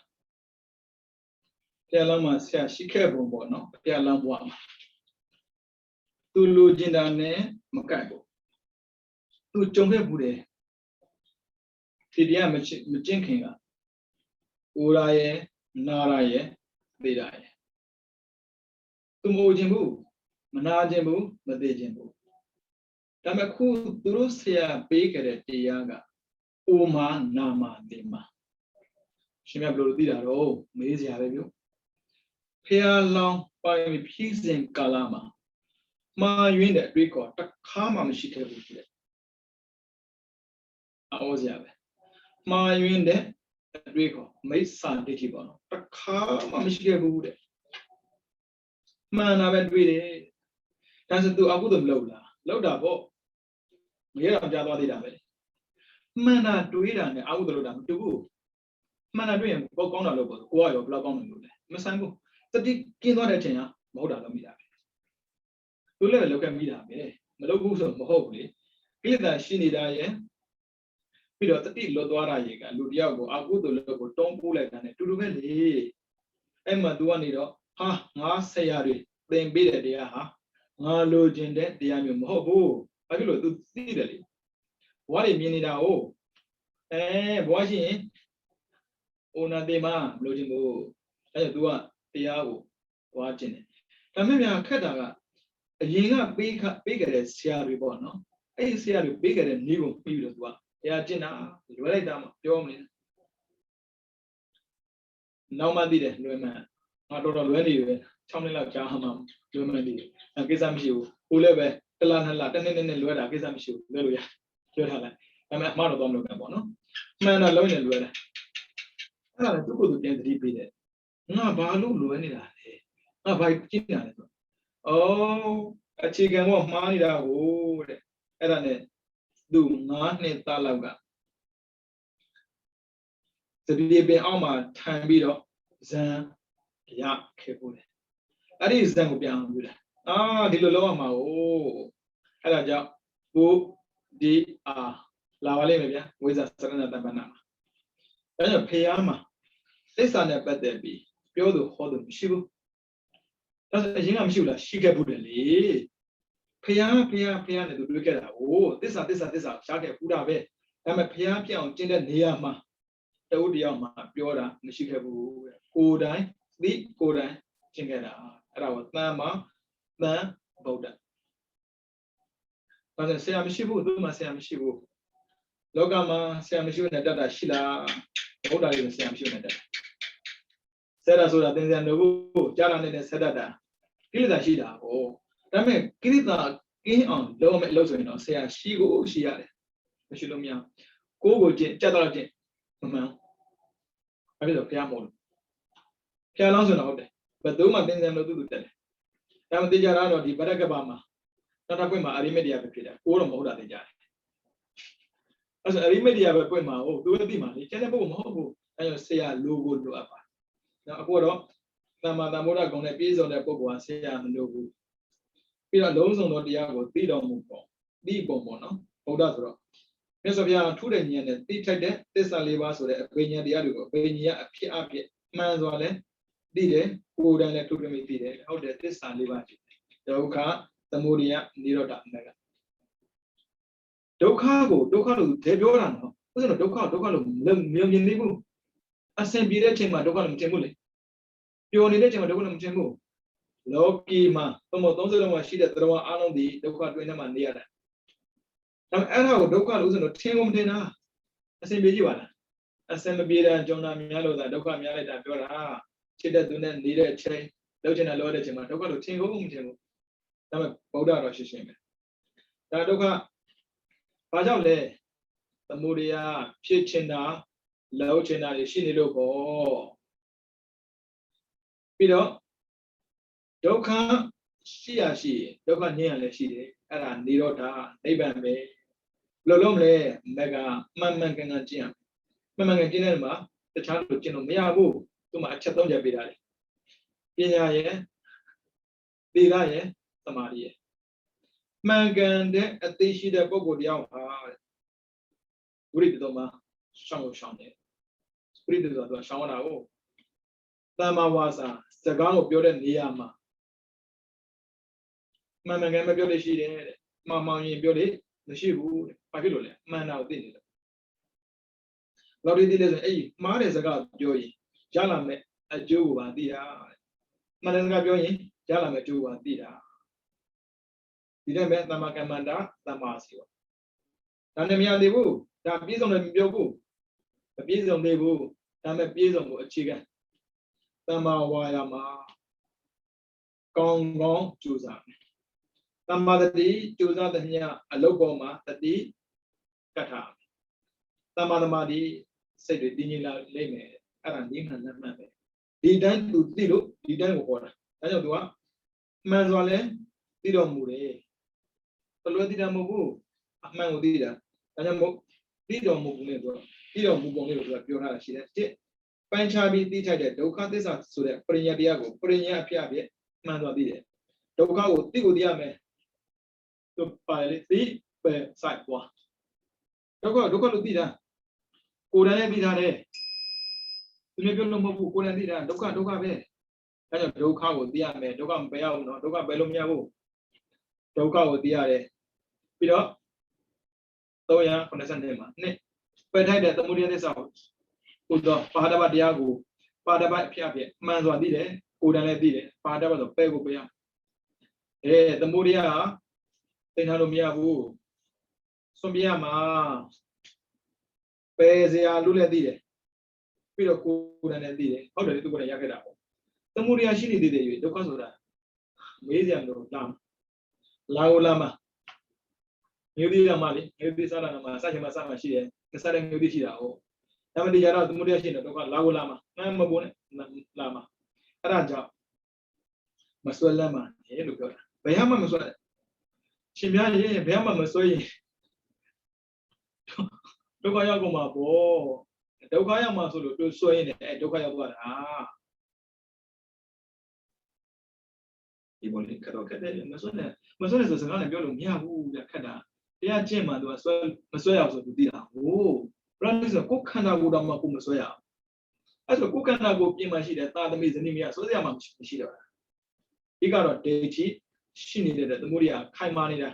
တရားလမ်းမှာဆရာရှိခဲ့ပုံပေါ့နော်တရားလမ်းဘဝမှာသူလူကျင်တာနဲ့မကန့်ဘူးသူကြုံခဲ့ဘူးတယ်ဒီတရားမကျင့်ခင်ကအိုရာရဲ့နာရာရဲ့သိတာရဲ့သူမအိုခြင်းဘူးမနာခြင်းဘူးမသိခြင်းဘူးဒါပေမဲ့ခုသူတို့ဆရာပေးခဲ့တဲ့တရားကအိုမာနာမာသိမာရှင်မြတ်ဘယ်လိုသိတာတော့မေးစရာပဲပြောဖះလောင်းပိုင်ဖြည့်စင်ကာလမှာမှားယွင်းတဲ့အတွေ့အခေါ်တစ်ခါမှမရှိခဲ့ဘူးတဲ့အော်စရာပဲမှားယွင်းတဲ့အတွေ့အခေါ်မိစ္ဆာဒိဋ္ဌိပေါ့နော်တစ်ခါမှမရှိခဲ့ဘူးတဲ့မှန်တာပဲတွေ့တယ်ဒါဆိုသူအကုသိုလ်မလုပ်လားလုပ်တာပေါ့ငရဲတော်ကြားသွားသေးတာပဲမှန်တာတွေးတာနဲ့အကုသိုလ်လုပ်တာမတူဘူးမှန်တာတွေ့ရင်ကောင်းတာလုပ်ပေါ့ကိုကရောဘယ်လောက်ကောင်းတယ်လို့လဲမဆိုင်ဘူးတတိကင်းသွားတဲ့အချိန်ကမဟုတ်တာလုပ်မိတာပဲသူလည်းလောက်ကမိတာပဲမလုပ်ဘူးဆိုမဟုတ်ဘူးလေကိလေသာရှိနေတာရဲ့ပြီးတော့တတိလွတ်သွားတာရဲ့ကလူတယောက်ကိုအကုသိုလ်လုပ်ကိုတုံးပိုးလိုက်တာနဲ့တူတူပဲလေအဲ့မှာ तू ကနေတော့ဟာငါဆရာတွေသင်ပေးတဲ့တရားဟာငါလိုချင်တဲ့တရားမျိုးမဟုတ်ဘူးဘာဖြစ်လို့ तू သိတယ်လေဘဝတွေမြင်နေတာဟုတ်ဘဝရှိရင်အိုနာတေမမလိုချင်ဘူးအဲ့တော့ तू ကတရားကိုဝါကျင်တယ်ဒါမဲ့များခက်တာကအရင်ကပေးခဲ့တဲ့ဆရာတွေပေါ့နော်အဲ့ဒီဆရာတွေပေးခဲ့တဲ့နည်းကိုပြီးပြီးတော့ तू ကတရားကျင့်တာလွယ်လိုက်တာမှပြောမနေနောက်မှသိတယ်လွယ်မှငါတော်တော်လွယ်နေပြီ6နှစ်လောက်ကြာမှလွယ်မှနေတယ်ကိစ္စမရှိဘူးကိုလည်းပဲတစ်လားနှစ်လားတစ်နှစ်နဲ့လွယ်တာကိစ္စမရှိဘူးလွယ်လို့ရပြောထားလိုက်ဒါပေမဲ့အမှားတော့တော့မလုပ်နဲ့ပေါ့နော်မှန်တာလုံးနေလွယ်တယ်အဲ့ဒါလည်းသူ့ကိုယ်သူပြန်သတိပေးတယ်ငါဘာလို့လွယ်နေတာလဲငါဘာကျင့်နေတာလဲဆိုအခြေခံကမှားနေတာကိုတဲ့အဲ့ဒါနဲ့သူ9နှစ်သားလောက်ကသတိပင်အောက်မှာထိုင်ပြီးတော့ဇံရခဲ့ပို့တယ်အဲ့ဒီဇံကိုပြန်အောင်ပြုတယ်ဒီလိုလုပ်ရမှာအဲ့ဒါကြောင့်ကိုဒီလာပါလိမ့်မယ်ဗျာဝိဇ္ဇာစရဏတပ္ပနာမှာအဲ့တော့ဖះမှာသစ္စာနဲ့ပတ်သက်ပြီးပြောသူဟောသူမရှိဘူးဒါဆိုအရင်ကမရှိဘူးလားရှိခဲ့ဘူးတယ်လေဖះနဲ့သူတွေ့ခဲ့တာသစ္စာရှားခဲ့ဘူးတာပဲဒါပေမဲ့ဖះပြောင်းကျင့်တဲ့နေရာမှာတဝုတယောက်မှာပြောတာမရှိခဲ့ဘူးကိုယ်တိုင်သိကိုယ်တိုင်ကျင့်ခဲ့တာအဲ့ဒါကိုသံမှာသံဗုဒ္ဓဒါဆိုဆရာမရှိဘူးသူ့မှာဆရာမရှိဘူးလောကမှာဆရာမရှိဘူးနဲ့တတ်တာရှိလားဗုဒ္ဓရဲ့ဆရာမရှိဘူးနဲ့တတ်ဆက်တာဆိုတာသင်္ကြန်တို့ကြားလာနေတဲ့ဆက်တတ်တာကိလေသာရှိတာဒါပေမဲ့ကိလေသာကင်းအောင်လုပ်မယ်လို့ဆိုရင်တော့ဆရာရှိရတယ်မရှိလို့မရကိုကျင့်ကြက်တော့ကျင့်မမှန်အဲ့ဒီတော့ဘုရားမို့လို့ဘုရားလောင်းဆိုတော့ဟုတ်တယ်ဘယ်သူမှသင်္ကြန်လို့သူတက်တယ်ဒါမှသိကြတာတော့ဒီဗရကပမှာနောက်တစ်ခွင့်မှာအရိမက်တရားပဲဖြစ်တယ်ကိုတော့မဟုတ်တာသိကြတယ်အဲ့ဆိုအရိမက်တရားပဲပွင့်မှာသူလည်းသိမှာလေကျန်တဲ့ပုဂ္ဂိုလ်မဟုတ်ဘူးအဲ့တော့ဆရာလိုကိုလိုအပ်ပါနော်အခုတော့သမ္မာသမ္ဗုဒ္ဓဂုဏ်နဲ့ပြည့်စုံတဲ့ပုဂ္ဂိုလ်ဟာဆရာမလိုဘူးပြီးတော့လုံးစုံသောတရားကိုသိတော်မူပေါ့သိပုံပေါ့နော်ဗုဒ္ဓဆိုတော့မြတ်စွာဘုရားထူးတဲ့ဉာဏ်နဲ့သိထိုက်တဲ့သစ္စာ၄ပါးဆိုတဲ့အဘိညာဉ်တရားတွေကိုအဘိညာဉ်အဖြစ်အဖြစ်မှန်စွာလဲသိတယ်ကိုယ်တိုင်လည်းထူးထူးမိသိတယ်ဟုတ်တယ်သစ္စာ၄ပါးရှိတယ်ဒုက္ခသမုဒယနိရောဓအနတ္တဒုက္ခလို့တည်ပြောတာနော်ဥစ္စာဒုက္ခလို့မြင်သေးဘူးအစဉ်ပြေတဲ့အချိန်မှာဒုက္ခလို့မထင်ဘူးလေပျော်နေတဲ့အချိန်မှာဒုက္ခလို့မထင်ဘူးလောကီမှာ30လုံးမှာရှိတဲ့သတ္တဝါအလုံးဒီဒုက္ခတွင်ထဲမှာနေရတယ်ဒါပေမဲ့အဲ့ဒါကိုဒုက္ခလို့ဥစ္စာတော့ထင်ကုန်မထင်တာအစဉ်ပြေကြည့်ပါလားအစဉ်မပြေတာကြုံတာများလို့သာဒုက္ခများလိုက်တာပြောတာချစ်တဲ့သူနဲ့နေတဲ့အချိန်လောက်ချင်တာလောတဲ့အချိန်မှာဒုက္ခလို့ထင်ကုန်မထင်ဘူးဒါပေမဲ့ဗုဒ္ဓတော်ရှင်းပဲဒါဒုက္ခဘာကြောင့်လဲသမုဒယဖြစ်ချင်တာလောက်ချင်တာရှိနေလို့ပေါ့ပြီးတော့ဒုက္ခရှိရရှိဒုက္ခငြိမ်းရလည်းရှိတယ်အဲ့ဒါနိရောဓနိဗ္ဗာန်ပဲဘယ်လိုလုပ်မလဲမကမှန်ကန်ကျင့်ရမှန်ကန်ကျင့်တဲ့မှာတခြားလိုကျင့်လို့မရဘူးသူမှအချက်၃ချက်ပေးထားတယ်ပညာရဲ့သီလရဲ့သမာဓိရဲ့မှန်ကန်တဲ့အသိရှိတဲ့ပုဂ္ဂိုလ်တယောက်ဟာဝိရိယတော်မှာရှောင်းတယ် ပရိသေဆိုတာရှောင်းတာကိုတမ္မာဝါစာစကားကိုပြောတဲ့နေရာမှာမှန်မှန်ကန်မပြောလို့ရှိတယ်တဲ့မှန်မှန်ရင်ပြောလို့မရှိဘူးတဲ့ဘာဖြစ်လို့လဲမှန်တာကိုသိနေတယ်လောက်ဒီသိလဲဆိုရင်အဲ့မှားတဲ့စကားပြောရင်ရလာမယ်အကျိုးကိုပါသိတာမှန်တဲ့စကားပြောရင်ရလာမယ်အကျိုးကိုပါသိတာဒီတဲ့မဲ့သမ္မာကမ္မန္တာသမ္မာစီရောဒါနဲ့မရသေးဘူးဒါပြည့်စုံတယ်မပြောဘူးမပြည့်စုံသေးဘူးဒါမဲ့ပြည့်စုံဖို့အခြေခံသမ္မာဝါယာမကောင်းကောင်းကြိုးစားမယ်သမ္မာတတိကြိုးစားတဲ့မြတ်အလုပ်ပေါ်မှာတတိကတ်ထားသမ္မာသမာဓိစိတ်တွေတည်ငြိမ်လာလိမ့်မယ်အဲ့ဒါနိဗ္ဗာန်လက်မှတ်ပဲဒီတိုင်းသူသိလို့ဒီတိုင်းကိုဟောတာဒါကြောင့်သူကမှန်စွာလဲသိတော်မူတယ်ဘယ်လိုသိတာမဟုတ်ဘူးအမှန်ကိုသိတာဒါကြောင့်မို့သိတော်မူပုံနဲ့သူကသိတော်မူပုံလေးကိုသူကပြောထားတာရှိတယ်တစ်ပိုင်းခြားပြီးသိထိုက်တဲ့ဒုက္ခသစ္စာဆိုတဲ့ပရိညာတရားကိုပရိညာအဖြစ်အဖြစ်မှန်စွာသိတယ်ဒုက္ခကိုသိကိုသိရမယ်သူပါလေသိပဲစိုက်ပွားဒုက္ခလို့သိတာကိုယ်တိုင်လည်းသိထားတယ်သူလည်းပြောလို့မဟုတ်ဘူးကိုယ်တိုင်သိတာဒုက္ခပဲဒါကြောင့်ဒုက္ခကိုသိရမယ်ဒုက္ခမပယ်ရဘူးနော်ဒုက္ခပယ်လို့မရဘူးဒုက္ခကိုသိရတယ်ပြီးတော့390မှာနှစ်ပယ်ထိုက်တဲ့သမုဒယသစ္စာကိုတော့ပါဠိဘတရားကိုပါဠိဘအဖြစ်အဖြစ်မှန်စွာသိတယ်ကိုယ်တိုင်လည်းသိတယ်ပါဠိဘဆိုပယ်ကိုပယ်ရသမုဒယကသိထားလို့မရဘူးစွန့်ပြရမှာပယ်စရာလို့လည်းသိတယ်ပြီးတော့ကိုယ်တိုင်လည်းသိတယ်ဟုတ်တယ်သူကိုယ်တိုင်ရခဲ့တာပေါ့သမုဒယရှိနေသေးတယ်၍ဒုက္ခဆိုတာမေးစရာမလိုလာကိုလာမှာမျိုးသေးရမှာလေမျိုးသေးစားတာမှာစချင်မှာစမှာရှိတယ်စတဲ့မျိုးသေးရှိတာဟုတ်ဒါမှတရားတော့သမုဒယရှိနေတော့ကလာကိုလာမှာမပေါ်နဲ့လာမှာအဲ့ဒါကြောင့်မစွဲလမ်းမှာလို့ပြောတာဘယ်မှမစွဲရှင်ပြရင်ဘယ်မှမစွဲရင်ဒုက္ခရောက်ကုန်မှာပေါ့ဒုက္ခရောက်မှာဆိုလို့သူစွဲရင်လည်းဒုက္ခရောက်သွားတာဒီပေါ်လေးကတော့ခက်တယ်မစွဲနဲ့ဆိုစကားနဲ့ပြောလို့မရဘူးဗျခက်တာတရားကျင့်မှသူကစွဲမစွဲရအောင်ဆိုသူသိတာဟိုဘယ်လိုလဲဆိုကိုယ်ခန္ဓာကိုယ်တော်မှာကိုယ်မစွဲရအောင်အဲ့ဆိုကိုယ်ခန္ဓာကိုယ်ပြင်မှရှိတဲ့သာသမီဇနီးမရစွဲရမှာမရှိတော့တာဒီကတော့ဒေတိရှိနေတဲ့သမုဒိယခိုင်မာနေတာ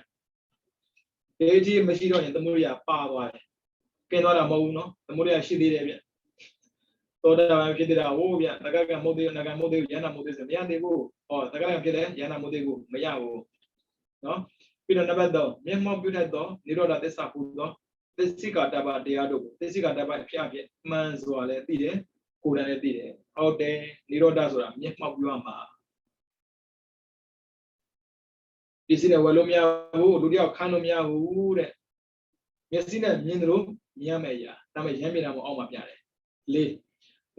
ဒေတိမရှိတော့ရင်သမုဒိယပါသွားတယ်ကျင်းသွားတာမဟုတ်ဘူးနော်သမုဒိယရှိသေးတယ်ဗျသောတာပန်ဖြစ်တဲ့ဟိုဗျသက္ကကမုတ်သေးနဂမုတ်သေးယန္နာမုတ်သေးဆိုမရသေးဘူးဟောသက္ကကဖြစ်တယ်ယန္နာမုတ်သေးကိုမရဘူးနော်ပြီးတော့နံပါတ်3မျက်မှောက်ပြုတတ်သောနိရောဓသစ္စာဟူသောသစ္စိကတ္တပတရားတို့ကိုသစ္စိကတ္တပအဖြစ်အဖြစ်မှန်စွာလည်းသိတယ်ကိုယ်တိုင်လည်းသိတယ်ဟုတ်တယ်နိရောဓဆိုတာမျက်မှောက်ပြုရမှာဒီစိနဲ့ဝယ်လို့မရဘူးလူတယောက်ခံလို့မရဘူးတဲ့မျက်စိနဲ့မြင်သလိုမြင်ရမယ်ရာဒါပေမဲ့ရမ်းမြင်တာမအောင်မှပြတယ်လေး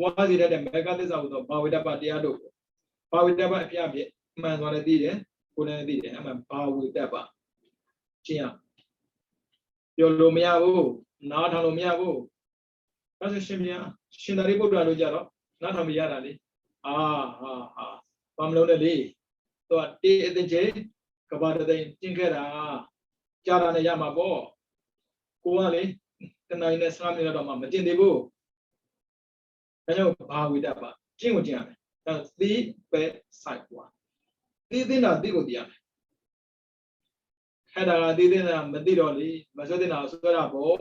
ဝါစီတဲ့မေဃသစ္စာဟူသောဘာဝိတ္တပတရားတို့ကိုဘာဝိတ္တပအဖြစ်အဖြစ်မှန်စွာလည်းသိတယ်ကိုယ်တိုင်လည်းသိတယ်အမှန်ဘာဝိတ္တပကျင့်ရပြောလို့မရဘူးနားထောင်လို့မရဘူးဒါဆိုရှင်သာရိပုတ္တရာတို့ကြတော့နားထောင်မရတာလေဘာမလို့လဲလေသူကတေအသိချင်းကဘာတသိန်းကျင့်ခဲ့တာကြားတာနဲ့ရမှာပေါ့ကိုကလေတနိုင်နဲ့15မိနစ်တော့မှမကျင့်သေးဘူးဒါကြောင့်ဘာဝိတ္တပကျင့်ကိုကျင့်ရမယ်ဒါသိပဲစိုက်ပွားသိတာသိကိုသိရမယ်အဲ့ဒါကသိတဲ့နာမသိတော့လေမဆွဲတဲ့နာဆွဲတာပေါ့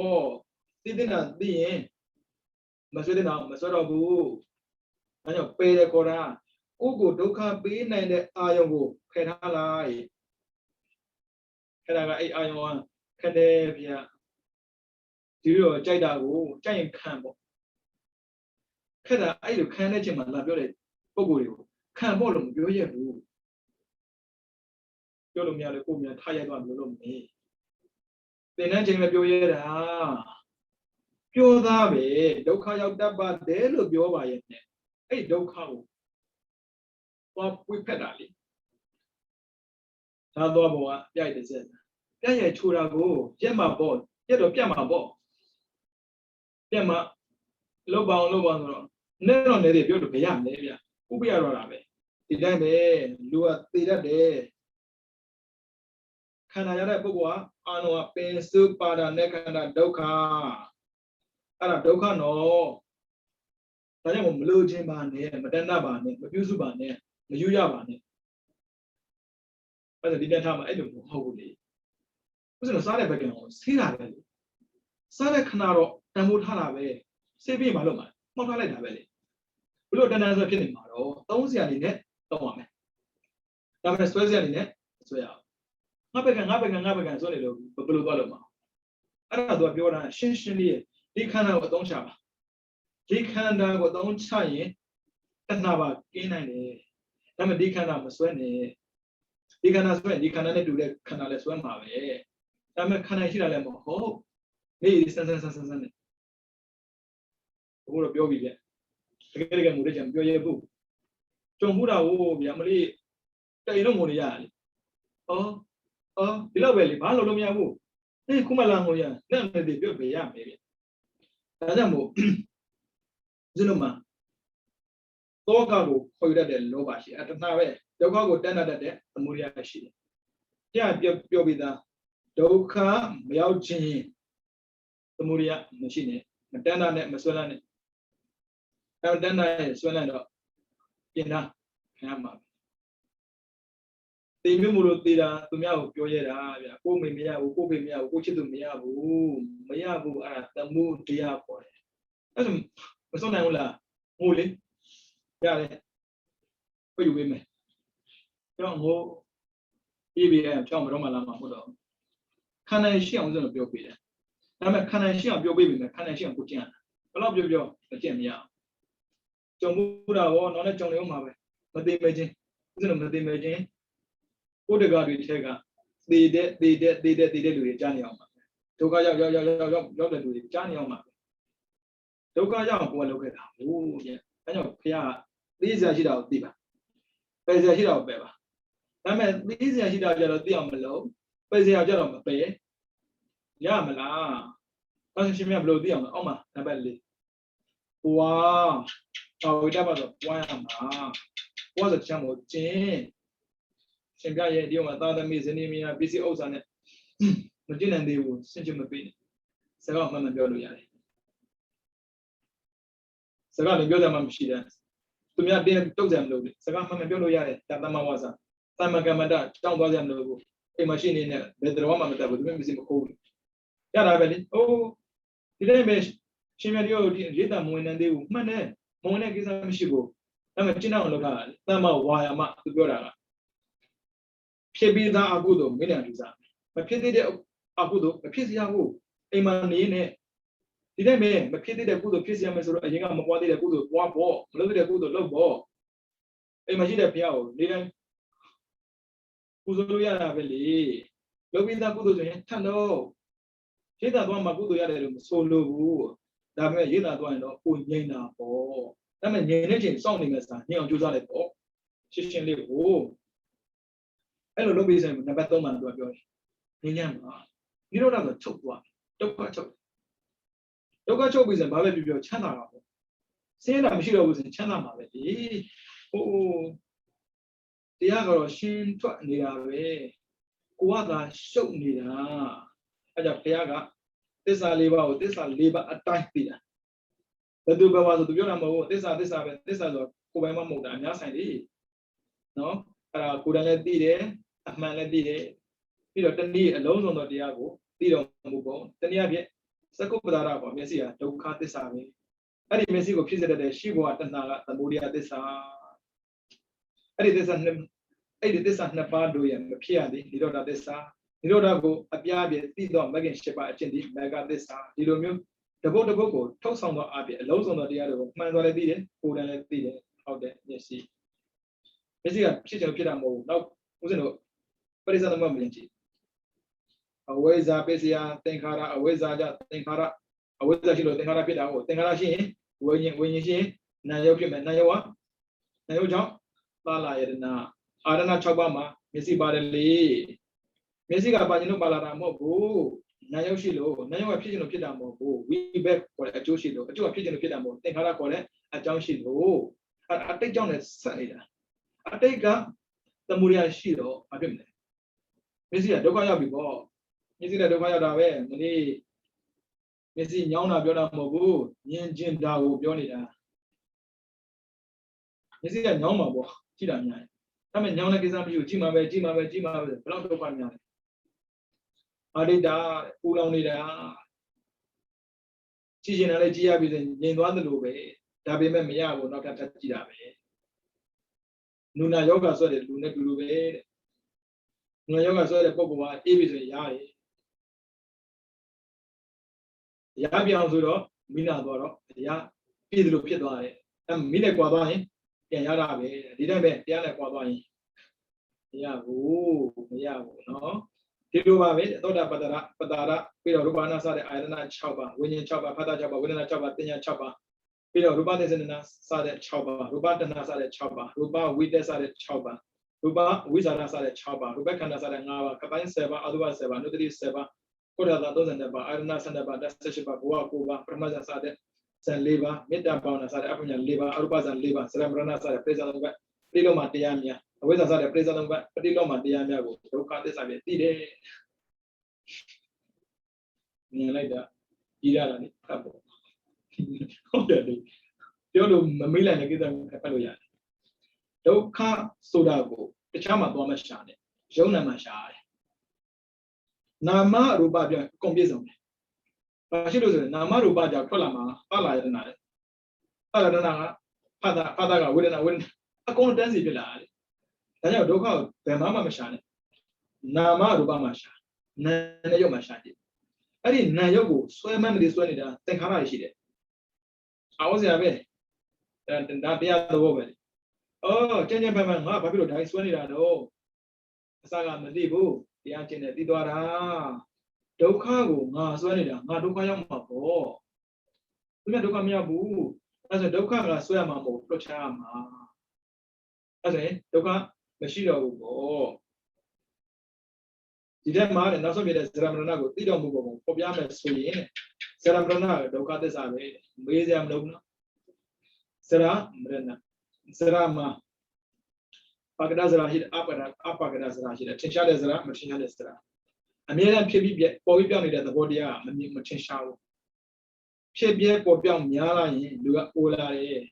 သိတဲ့နာသိရင်မဆွဲတဲ့နာမဆွဲတော့ဘူးဒါကြောင့်ပယ်တယ်ခေါ်တာကိုယ်ကိုဒုက္ခပေးနိုင်တဲ့အာယုံကိုဖယ်ထားလိုက်အဲ့ဒါကအဲ့အာယုံကခက်တယ်ဗျာဒီလိုကြိုက်တာကိုကြိုက်ရင်ခံပေါ့ခက်တာအဲ့လိုခံတဲ့ချိန်မှာလာပြောတဲ့ပုံကိုယ်တွေကိုခံဖို့လို့မပြောရဘူးပြောလို့မရလေကိုယ်မြန်ထားရိုက်သွားလို့လို့မင်းသင်တန်းချိန်လည်းပြောရတာပြောသားပဲဒုက္ခရောက်တတ်ပါတယ်လို့ပြောပါရဲ့နဲ့အဲ့ဒုက္ခကိုသွားပွေဖက်တာလေသာသွားဘောကပြိုက်တဲ့စက်ပြိုက်ရိုက်ချိုးတာကိုပြက်မှာပေါ့ပြက်တော့ပြက်မှာပေါ့ပြက်မှာလောက်ပါအောင်ဆိုတော့နဲတော့နဲတွေပြောလို့ဘယ်ရမလဲဗျဥပရတော့တာပဲဒီတိုင်းပဲလူကသေတတ်တယ်ခန္ဓာရတဲ့ပုဂ္ဂိုလ်ကအာနောကပင်စုပါဒနဲ့ခန္ဓာဒုက္ခအဲ့ဒါဒုက္ခနော် ဒါကြောင့်မလို့ခြင်းပါနဲ့မတန်တပါနဲ့မပြုစုပါနဲ့မယူရပါနဲ့အဲ့ဒါဒီတက်ထားမှာအဲ့လိုမဟုတ်ဘူးလေဥစဉ်စားတဲ့ဘက်ကကိုဆေးတာပဲလေစားတဲ့ခဏတော့တန်ဖိုးထားတာပဲဆေးပြီးမှလို့မှာမှောက်ထားလိုက်တာပဲလေဘလို့တန်တန်ဆိုဖြစ်နေမှာတော့30ရာနေနဲ့တော့ရမယ်ဒါပေမဲ့ဆွဲစရာနေနဲ့ဆွဲရအောင်ငါဘက်ကဆွဲနေလို့ဘယ်လိုသွားလို့မှာအဲ့ဒါသူကပြောတာရှင်းရှင်းလေးဒီခန္ဓာကိုအသုံးချပါဒီခန္ဓာကိုအသုံးချရင်တဏှာပါကင်းနိုင်တယ်ဒါပေမဲ့ဒီခန္ဓာမဆွဲနဲ့ဒီခန္ဓာဆွဲဒီခန္ဓာနဲ့တူတဲ့ခန္ဓာလည်းဆွဲမှာပဲဒါပေမဲ့ခန္ဓာရှိတာလည်းမဟုတ်နေစမ်းနေဘိုးတော့ပြောပြီးပြတကယ်မူတဲ့ချင်ပြောရဘူးကြုံမှုတာကိုဗျာမလေးတိန်တော့ငိုနေရတယ်ဒီလောက်ပဲလေဘာလို့မရဘူးခုမှလာငိုရနဲ့နဲ့ဒီပြောပြရမယ်ဗျဒါကြောင့်မို့ဒီလိုမှာတောကကိုခေါ်ရတဲ့လောဘရှိအတဏှာပဲဒုက္ခကိုတဏှာတတ်တဲ့သမုဒယရှိတယ်ကြပြောပြီးသားဒုက္ခမရောက်ခြင်းသမုဒယမရှိနဲ့မတဏှာနဲ့မဆွဲလန်းနဲ့အဲတဏှာနဲ့ဆွဲလန်းတော့ပြင်တာခံရမှာတေမျိုးမလို့တေတာသူများကိုပြောရတာဗျာကိုမေမရဘူးကိုဖေမရဘူးကိုချစ်သူမရဘူးအဲ့ဒါသမုဒယခေါ်တယ်အဲ့ဒါမစွန့်နိုင်ဘူးလားငိုလေရတယ်ပြယူပေးမယ်ကျွန်တော်ငိုပြီးပြီးကျွန်တော်မတော့မှလာမှာဟုတ်တော့ခန္ဓာရှိအောင်ကျွန်တော်ပြောပေးတယ်ဒါပေမဲ့ခန္ဓာရှိအောင်ပြောပေးပြီမယ်ခန္ဓာရှိအောင်ကိုကျင့်ရတာဘယ်လောက်ပြောမကျင့်မရအောင်ကြုံမှုတာရောနောက်နဲ့ကြုံနေအောင်မှာပဲမသိမချင်းဦးဇင်းတို့မသိမချင်းကိုတကားတွေထဲကသေတဲ့လူတွေကြားနေအောင်ပါဒုက္ခရောက်တဲ့လူတွေကြားနေအောင်ပါဒုက္ခရောက်ကိုယ်လောက်ခဲ့တာဟုတ်ရဲ့အဲကြောင့်ဖះသိစရာရှိတာကိုသိပါပယ်စရာရှိတာကိုပယ်ပါဒါပေမဲ့သိစရာရှိတာကြတော့သိအောင်မလုပ်ပယ်စရာကြတော့မပယ်ရမလားအဲ့ဒါရှင်မဘလို့သိအောင်အောက်မှာနံပါတ်4ပွားဝိတ္တပါတော့ပွားရမှာပွားဆိုချမ်းကိုကျင်းရှင်ပြရဲ့ဒီမှာသာသမီဇနီးမယားပစ္စည်းဥစ္စာနဲ့မကျင့်နိုင်သေးဘူးစင်ကြမပေးနဲ့စကားမှန်ပြောလို့ရတယ်စကားလည်းပြောကြမှာမရှိတယ်သူများတင်းတုတ်ကြမလို့စကားမှန်ပြောလို့ရတယ်တသမဝါစာသမကမ္မတတောင်းသွားကြမလို့အိမ်မရှိနေနဲ့ဘယ်တော်မှမတတ်ဘူးသူမစ္စည်းမခိုးဘူးရတာပဲလေဒီတိုင်းပဲရှင်မြတ်တို့ဒီရေးတာမဝင်နိုင်သေးဘူးမှန်တယ်မဝင်တဲ့ကိစ္စမရှိဘူးဒါပေမဲ့ကျင့်အောင်လုပ်တာသမဝါယာမသူပြောတာကဖြစ်ပြီးသားအကုသို့မင်းနဲ့လူစားမဖြစ်သေးတဲ့အကုသို့မဖြစ်စရာဘူးအိမ်မှာနေနဲ့ဒီတိုင်းပဲမဖြစ်သေးတဲ့ကုသို့ဖြစ်စရာမယ်ဆိုတော့အရင်ကမပွားသေးတဲ့ကုသို့ပွားဖို့မလုပ်သေးတဲ့ကုသို့လုပ်ဖို့အိမ်မှာရှိတဲ့ဘုရားကိုနေတိုင်းပူဇော်လို့ရတာပဲလေလုပ်ပြီးသားကုသို့ဆိုရင်ထပ်လို့ရေးတာတော့မှကုသိုလ်ရတယ်လို့မဆိုလို့ဘူးဒါပေမဲ့ရေးတာတော့ရင်တော့ကိုငြိမ့်တာပေါ့ဒါပေမဲ့ငြိမ့်တဲ့ချိန်စောင့်နေမယ်ဆိုတာငြိမ့်အောင်ကြိုးစားလိုက်ပေါ့ရှင်းလေးကိုအဲ့လိုလုပ်ပြီးဆိုရင်နံပါတ်3မှာသူကပြောတယ်ငြိမ်းချမ်းပါနိရောဓဆိုချုပ်သွားဒုက္ခချုပ်ပြီးဆိုရင်ဘာပဲပြောချမ်းသာတာပေါ့ဆင်းရဲတာမရှိတော့ဘူးဆိုရင်ချမ်းသာမှာပဲဒီတရားကတော့ရှင်းထွက်နေတာပဲကိုကသာရှုပ်နေတာအဲ့ကြောင့်ဘုရားကသစ္စာ၄ပါးကိုသစ္စာ၄ပါးအတိုင်းသိတာဘယ်သူဘဝဆိုသူပြောတာမဟုတ်ဘူးသစ္စာပဲသစ္စာဆိုကိုယ်ပိုင်မမဟုတ်တာအများဆိုင်လေနော်အဲ့ဒါကိုယ်တိုင်လည်းသိတယ်အမှန်လည်းသိတယ်ပြီးတော့တနည်းအလုံးစုံသောတရားကိုသိတော်မူပုံတနည်းအားဖြင့်သကုပ္ပဒါရပေါ့မျက်စိကဒုက္ခသစ္စာပဲအဲ့ဒီမျက်စိကိုဖြစ်စေတဲ့ရှိဘဝတဏှာကသမုဒယသစ္စာအဲ့ဒီသစ္စာနှစ်ပါးတို့ရဲ့မဖြစ်ရသည်နိရောဓသစ္စာနိရောဓကိုအပြားပြည့်သိတော့မဂ္ဂင်၈ပါးအကျင့်ဒီမဂ္ဂသစ္စာဒီလိုမျိုးတပုတ်ကိုထုတ်ဆောင်သောအပြည့်အလုံးစုံသောတရားတွေကိုမှန်စွာလည်းသိတယ်ကိုယ်တိုင်လည်းသိတယ်ဟုတ်တယ်မျက်စိကဖြစ်တယ်ဖြစ်တာမဟုတ်ဘူးနောက်ဦးဇင်းတို့ပရိစ္ဆေသမမရင်ကြည့်အဝိဇ္ဇာပစ္စယသင်္ခါရအဝိဇ္ဇာကြသင်္ခါရအဝိဇ္ဇာရှိလို့သင်္ခါရဖြစ်တာဟုတ်သင်္ခါရရှိရင်ဝိညာဉ်ရှိရင်နာယုတ်ဖြစ်မယ်နာယုတ်ကြောင့်ပါလာယတနာအာရဏ6ပါးမှာမျက်စိပါတယ်လေမျက်စိကပါခြင်းလို့ပါလာတာမဟုတ်ဘူးနာယုတ်ရှိလို့နာယုတ်ကဖြစ်ခြင်းလို့ဖြစ်တာမဟုတ်ဘူးဝိဘက်ခေါ်တဲ့အကျိုးရှိလို့အကျိုးကဖြစ်ခြင်းလို့ဖြစ်တာမဟုတ်သင်္ခါရခေါ်တဲ့အကြောင်းရှိလို့အတိတ်ကြောင့်လည်းဆက်နေတာအတိတ်ကသမုဒယရှိတော့ဘာဖြစ်မလဲမျက်စိကဒုက္ခရောက်ပြီပေါ့မျက်စိနဲ့ဒုက္ခရောက်တာပဲမနေ့မျက်စိညောင်းတာပြောတာမဟုတ်ဘူးမြင်ကျင်တာကိုပြောနေတာ မျက်စိကညောင်းမှာပေါ့ကြည့်တာများတယ်ဒါပေမဲ့ညောင်းတဲ့ကိစ္စမရှိဘူးကြည့်မှာပဲဘယ်လောက်ဒုက္ခများလဲအာဒိတာပူလောင်နေတာကြည့်ရင်လည်းကြည့်ရပြီဆိုရင်ငြိမ်သွားသလိုပဲဒါပေမဲ့မရဘူးနောက်ထပ်ကြည့်တာပဲနုနာယောဂဆိုတဲ့လူနဲ့တူတူပဲတဲ့နုနာယောဂဆိုတဲ့ပုဂ္ဂိုလ်ကအေးပြီဆိုရင်ရတယ်ရပြောင်းဆိုတော့မိနာသွားတော့ရပြည့်တယ်လို့ဖြစ်သွားတယ်အဲမိနဲ့ကွာသွားရင်ပြန်ရတာပဲဒီတိုင်းပဲတရားနဲ့ကွာသွားရင်မရဘူးနော်ဒီလိုပါပဲသောတာပတ္တရပြီးတော့ရူပနာစတဲ့အာယတနာ6ပါးဝိညာဉ်6ပါးဖတ်တာ6ပါးဝေဒနာ6ပါးပညာ6ပါးပြီးတော့ရူပသစ္စေနာစတဲ့6ပါးရူပတဏစတဲ့6ပါးရူပဝိတက်စတဲ့6ပါးရူပဝိဇာရစတဲ့6ပါးရူပခန္ဓာစတဲ့5ပါးကပိုင်း7ပါးအတုပ7ပါးနုတ္တိ7ပါးကိုရတာ32ပါးအာရဏ7ပါး18ပါးဘဝ9ပါးပရမဇ္ဇစတဲ့14ပါးမေတ္တာဘာဝနာစတဲ့အပညာ4ပါးအရူပဇံ4ပါးစရမရဏစတဲ့ပိဿလုံးကပရိလောမတရားများအဝိဇ္ဇာစတဲ့ပိဿလုံးကပရိလောမတရားများကိုဒုက္ခသစ္စာပဲသိတယ်မြင်လိုက်တာကြီးရတာလေဖတ်ပေါ့ဟုတ်တယ်လေပြောလို့မမေးလိုက်တဲ့ကိစ္စကိုဖတ်လို့ရတယ်ဒုက္ခဆိုတာကိုတခြားမှာသွားမရှာနဲ့ယုံနာမှာရှာရတယ်နာမရူပပြန်အကုန်ပြည့်စုံတယ်ဘာဖြစ်လို့ဆိုရင်နာမရူပကြောင့်ထွက်လာမှာပါလာရတနာလေပါလာရတနာကဖတ်တာကဝေဒနာအကုန်တန်းစီဖြစ်လာတယ်ဒါကြောင့်ဒုက္ခကိုဘယ်မှမရှာနဲ့နာမရူပမှာရှာနာနဲ့ယုတ်မှာရှာကြည့်အဲ့ဒီနာယုတ်ကိုဆွဲမှန်းမလို့ဆွဲနေတာသင်္ခါရရှိတယ်အောင်းစရာပဲဒါတရားသဘောပဲအော်ကျန်ကျန်ဖန်ဖန်ငါဘာဖြစ်လို့ဒါဆွဲနေတာတော့အစကမသိဘူးတရားကျင့်တယ်သိသွားတာဒုက္ခကိုငါဆွဲနေတာငါဒုက္ခရောက်မှာပေါ့သူကဒုက္ခမရောက်ဘူးအဲ့ဆိုဒုက္ခကဆွဲရမှာမဟုတ်လွတ်ချရမှာအဲ့ဆိုရင်ဒုက္ခမရှိတော့ဘူးပေါ့ဒီထဲမှာနောက်ဆုံးပြတဲ့ဇရမရဏကိုသိတော်မူပုံကိုပေါ်ပြမယ်ဆိုရင်ဇရမရဏဒုက္ခသစ္စာပဲမေးစရာမလိုဘူးနော်ဇရမရဏဇရမပကဒဇရရှိတယ်အပကဒဇရရှိတယ်ထင်ရှားတဲ့ဇရမထင်ရှားတဲ့ဇရအမြဲတမ်းဖြစ်ပြီးပေါ်ပြီးပြောင်းနေတဲ့သဘောတရားမထင်ရှားဘူးဖြစ်ပြပေါ်ပြောင်းများလာရင်လူကအိုလာတယ်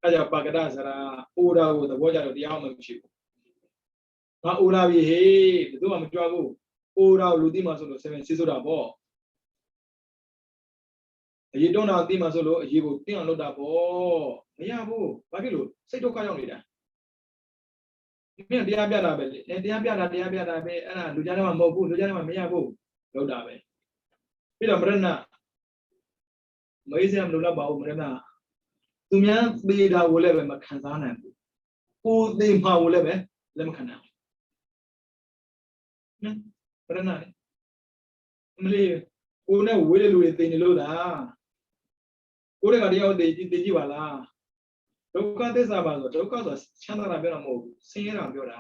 အဲကြောင့်ပကဒဇရအိုတာကိုသဘောကြတော့တရားမှမရှိဘူးငါအိုလာပြီဟေးဘယ်သူမှမကြွားဘူးအိုတာကိုလူသိမှဆိုလို့7စီးဆိုတာပေါ့အရေးတုံးတာသိမှဆိုလို့အရေးကိုသိအောင်လုပ်တာပေါ့မရဘူးဘာဖြစ်လို့စိတ်ဒုက္ခရောက်နေတာဒီနေ့တရားပြတာပဲလေတရားပြတာပဲအဲ့ဒါလူကြားထဲမှာမဟုတ်ဘူးလူကြားထဲမှာမရဘူးလုပ်တာပဲပြီးတော့မရဏမေးစရာမလိုတော့ပါဘူးမရဏသူများသေးတာကိုလည်းပဲမခံစားနိုင်ဘူးကိုယ်သေးမှာကိုလည်းပဲလက်မခံနိုင်ဘူးမရဏအမလေးကိုယ်နဲ့ဝေးတဲ့လူတွေသိနေလို့လားကိုယ်ကတရားသိကြည့်ပါလားဒုက္ခသစ္စာပါဆိုဒုက္ခဆိုတာချမ်းသာတာပြောတာမဟုတ်ဘူးဆင်းရဲတာပြောတာ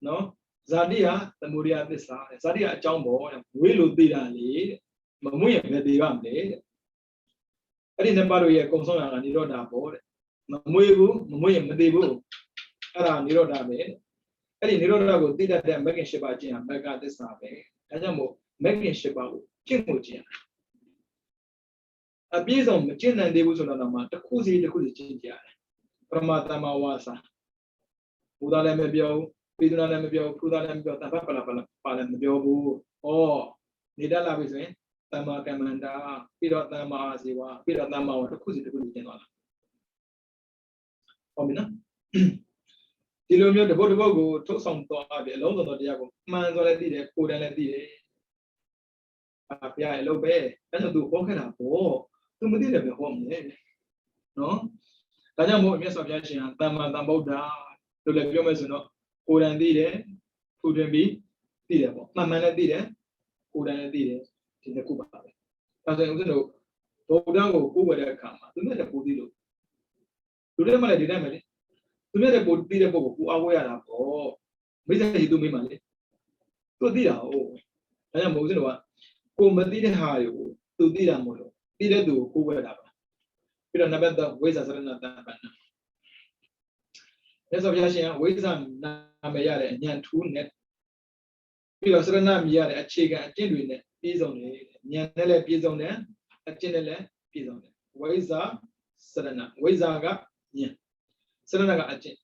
နော်ဇာတိဟာသမုဒယသစ္စာဇာတိကအကြောင်းပေါ့ဝေးလို့သိတာလေမမွေ့ရင်ပဲသိပါမလဲအဲ့ဒီနှစ်ပါးတို့ရဲ့ကုံဆုံးရတာနိရောဓပေါ့တဲ့မမွေ့ဘူးမမွေ့ရင်မသိဘူးအဲ့ဒါနိရောဓပဲအဲ့ဒီနိရောဓကိုသိတတ်တဲ့မဂ္ဂင်၈ပါးကျင့်ရမဂ္ဂသစ္စာပဲဒါကြောင့်မို့မဂ္ဂင်၈ပါးကိုကျင့်ဖို့ကျင့်အပြည့်စုံမကျင့်နိုင်သေးဘူးဆိုတော့မှတစ်ခုစီကျင့်ကြရတယ်ပရမတ္တမဝါစာဘုရားလည်းမပြောဘူးပိဒနာလည်းမပြောဘူးဖုရားလည်းမပြောတပ္ပပလာပါလည်းမပြောဘူးဩနေတတ်လာပြီဆိုရင်တမ္မာကမ္မန္တာပြီးတော့တမ္မာအာဇီဝပြီးတော့တမ္မာဝတစ်ခုစီကျင့်သွားတာဟုတ်ပြီနော်ဒီလိုမျိုးတပုတ်ကိုထုတ်ဆောင်သွားပြီအလုံးစုံသောတရားကိုမှန်စွာလည်းသိတယ်ကိုယ်တိုင်လည်းသိတယ်ဘုရားရဲ့လို့ပဲအဲ့တော့သူဟောခဲ့တာပေါ့သူမသိတယ်ပဲဟောမယ်နော်ဒါကြောင့်မို့မြတ်စွာဘုရားရှင်ကသမ္မာသမ္ဗုဒ္ဓလို့လည်းပြောမယ်ဆိုတော့ကိုယ်တိုင်သိတယ်ထူထွင်ပြီးသိတယ်ပေါ့မှန်လည်းသိတယ်ကိုယ်တိုင်လည်းသိတယ်ဒီနှစ်ခုပါပဲဒါဆိုရင်ဦးဇင်းတို့ဗုဒ္ဓကိုကိုးကွယ်တဲ့အခါမှာသူနဲ့တပူသိလို့လူတွေမှလည်းဒီတိုင်းပဲလေသူနဲ့တပူသိတဲ့ပုဂ္ဂိုလ်ကိုအားကိုးရတာပေါ့မိစ္ဆာကြီးသူမိမှလေသူသိတာဟုတ်ဒါကြောင့်မို့ဦးဇင်းတို့ကကိုမသိတဲ့ဟာတွေကိုသူသိတာမဟုတ်လို့သိတဲ့သူကိုကိုးကွယ်တာပါပြီးတော့နံပါတ်3ဝိဇ္ဇာစရဏတပ္ပန္နမြတ်စွာဘုရားရှင်ကဝိဇ္ဇာနာမည်ရတဲ့အဉာဏ်ထူးနဲ့ပြီးတော့စရဏမြည်ရတဲ့အခြေခံအကျင့်တွေနဲ့ပြည့်စုံတယ်ဉာဏ်နဲ့လည်းပြည့်စုံတယ်အကျင့်နဲ့လည်းပြည့်စုံတယ်ဝိဇ္ဇာစရဏဝိဇ္ဇာက 냐 서른나가 아진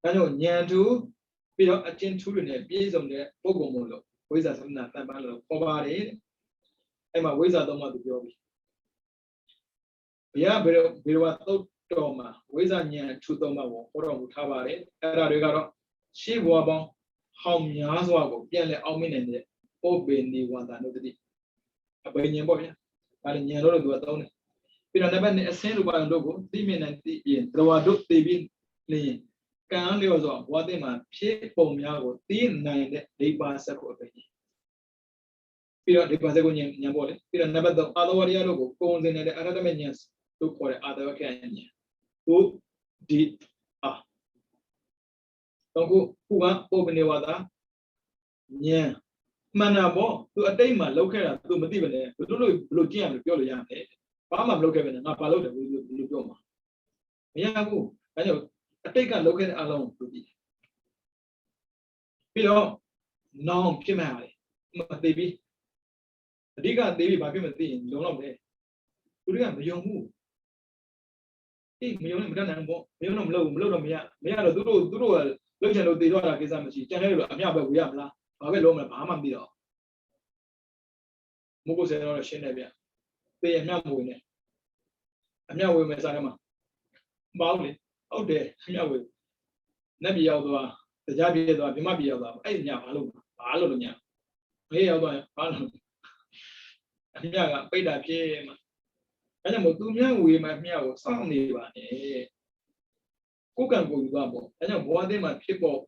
다녀 냐도 비록 아진 투르네 비좀네 보고 몰로 위자 서른나 딴발로 뽑아래 에마 위자 도마도 벼비 비야 비로와 또 또마 위자 냐 투도마고 호로 못하바래 에라르가로 시보아봉 하음냐소하고ပြန်လဲအောင်မင်းနေတဲ့ပို့ပေနေဝါဒနုတတိအပိညာပေါ့ဗျာဒါလည်းညံလို့သူကသုံးတယ်ပြီးတော့နံပါတ်2အစင်းလိုပါတို့ကိုသိမြင်နိုင်သိပြင်တဝါတို့သိပြီးလင်းကံလျော်စွာဘဝသိမှာဖြစ်ပုံများကိုသိနိုင်တဲ့ဒိပါဆက်ကိုအပိညာပြီးတော့ဒိပါဆက်ကိုညံပေါ့လေပြီးတော့နံပါတ်3အာသဝရိယတို့ကိုပုံစံနဲ့အရတမေညံတို့ခေါ်တဲ့အာသဝခေညံဟိုဒီတော့ခုကပုံပနေဝါဒညံမှန်တာပေါ့သူအတိတ်မှာလောက်ခဲ့တာသူမသိဘဲနဲ့ဘလို့ကျင့်ရမလို့ပြောလို့ရတယ်ဘာမှမလုပ်ခဲ့ပဲနဲ့ငါဘာလုပ်တယ်ဘလို့ပြောမှာမရဘူးဒါကြောင့်အတိတ်ကလောက်ခဲ့တဲ့အလုံးကိုသိပြီးတော့နောင်ဖြစ်မှန်ရတယ်မသိပြီးအဓိကသိပြီးဘာဖြစ်မသိရင်လုံလောက်တယ်သူတွေကမယုံဘူးအေးမယုံနဲ့မတတ်နိုင်ဘူးမယုံတော့မလုပ်တော့မရတော့သူတို့ကလုပ်ချင်လို့တည်တော့တာကိစ္စမရှိကြံတဲ့လို့အမြပဲဝေရမလားဘာပဲလုံးမလဲဘာမှမသိတော့မိုးကိုစဲတော့ရှင်းနေဗျသေအမြမဝင်နဲ့အမြဝင်မယ်စားထဲမှာမအောင်လေဟုတ်တယ်အမြဝင်နတ်ပြည်ရောက်သွားတရားပြည်သွားမြမပြည်ရောက်သွားအဲ့ဒီညဘာလို့လို့ညမေးရောက်သွားဘာလို့အမြကပိတ်တာဖြစ်မှာအဲ့ကြောင့်မို့သူမြဝေမှာမြကိုစောင့်နေပါနဲ့ကိုယ်ကံကိုယူသွားပေါ့အဲကြောင့်ဘဝအသင်းမှာဖြစ်ပေါ်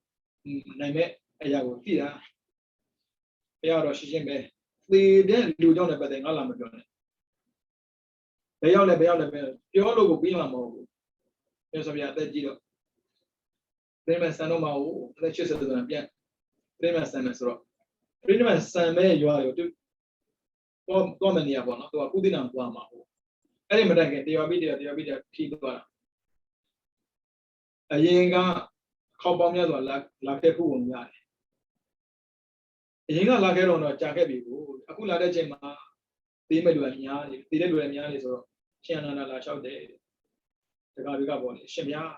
နိုင်မဲ့အရာကိုသိတာဘုရားတော်ရှင်းပဲသေတဲ့လူကြောင့်လည်းပတ်တယ်ငါလာမပြောနဲ့ဘယ်ရောက်လဲပြောလို့ကိုပြီးမှာမဟုတ်ဘူးမြတ်စွာဘုရားအသက်ကြီးတော့ပြိမဆန်တော့မဟုတ်အသက်80ဆိုတော့ပြန်ပြိမဆန်မယ်ဆိုတော့ပြိမဆန်မဲ့ရွာရောသူတော့မနေရပေါ့နော်သူကကုသနာသွားမှာဟုတ်အဲ့ဒီမတိုင်ခင်တရားပိတရားဖြီးသွားတာအရင်ကခေါပေါင်းများစွာလာခဲ့ဖို့ဝင်ရတယ်အရင်ကလာခဲ့တော့ကြာခဲ့ပြီကိုအခုလာတဲ့ချိန်မှာသေးမဲ့လူကများနေသေးတဲ့လူလည်းများနေဆိုတော့ရှင်အနန္ဒလာလျှောက်တယ်တခါတွေကပေါ့လေရှင်များ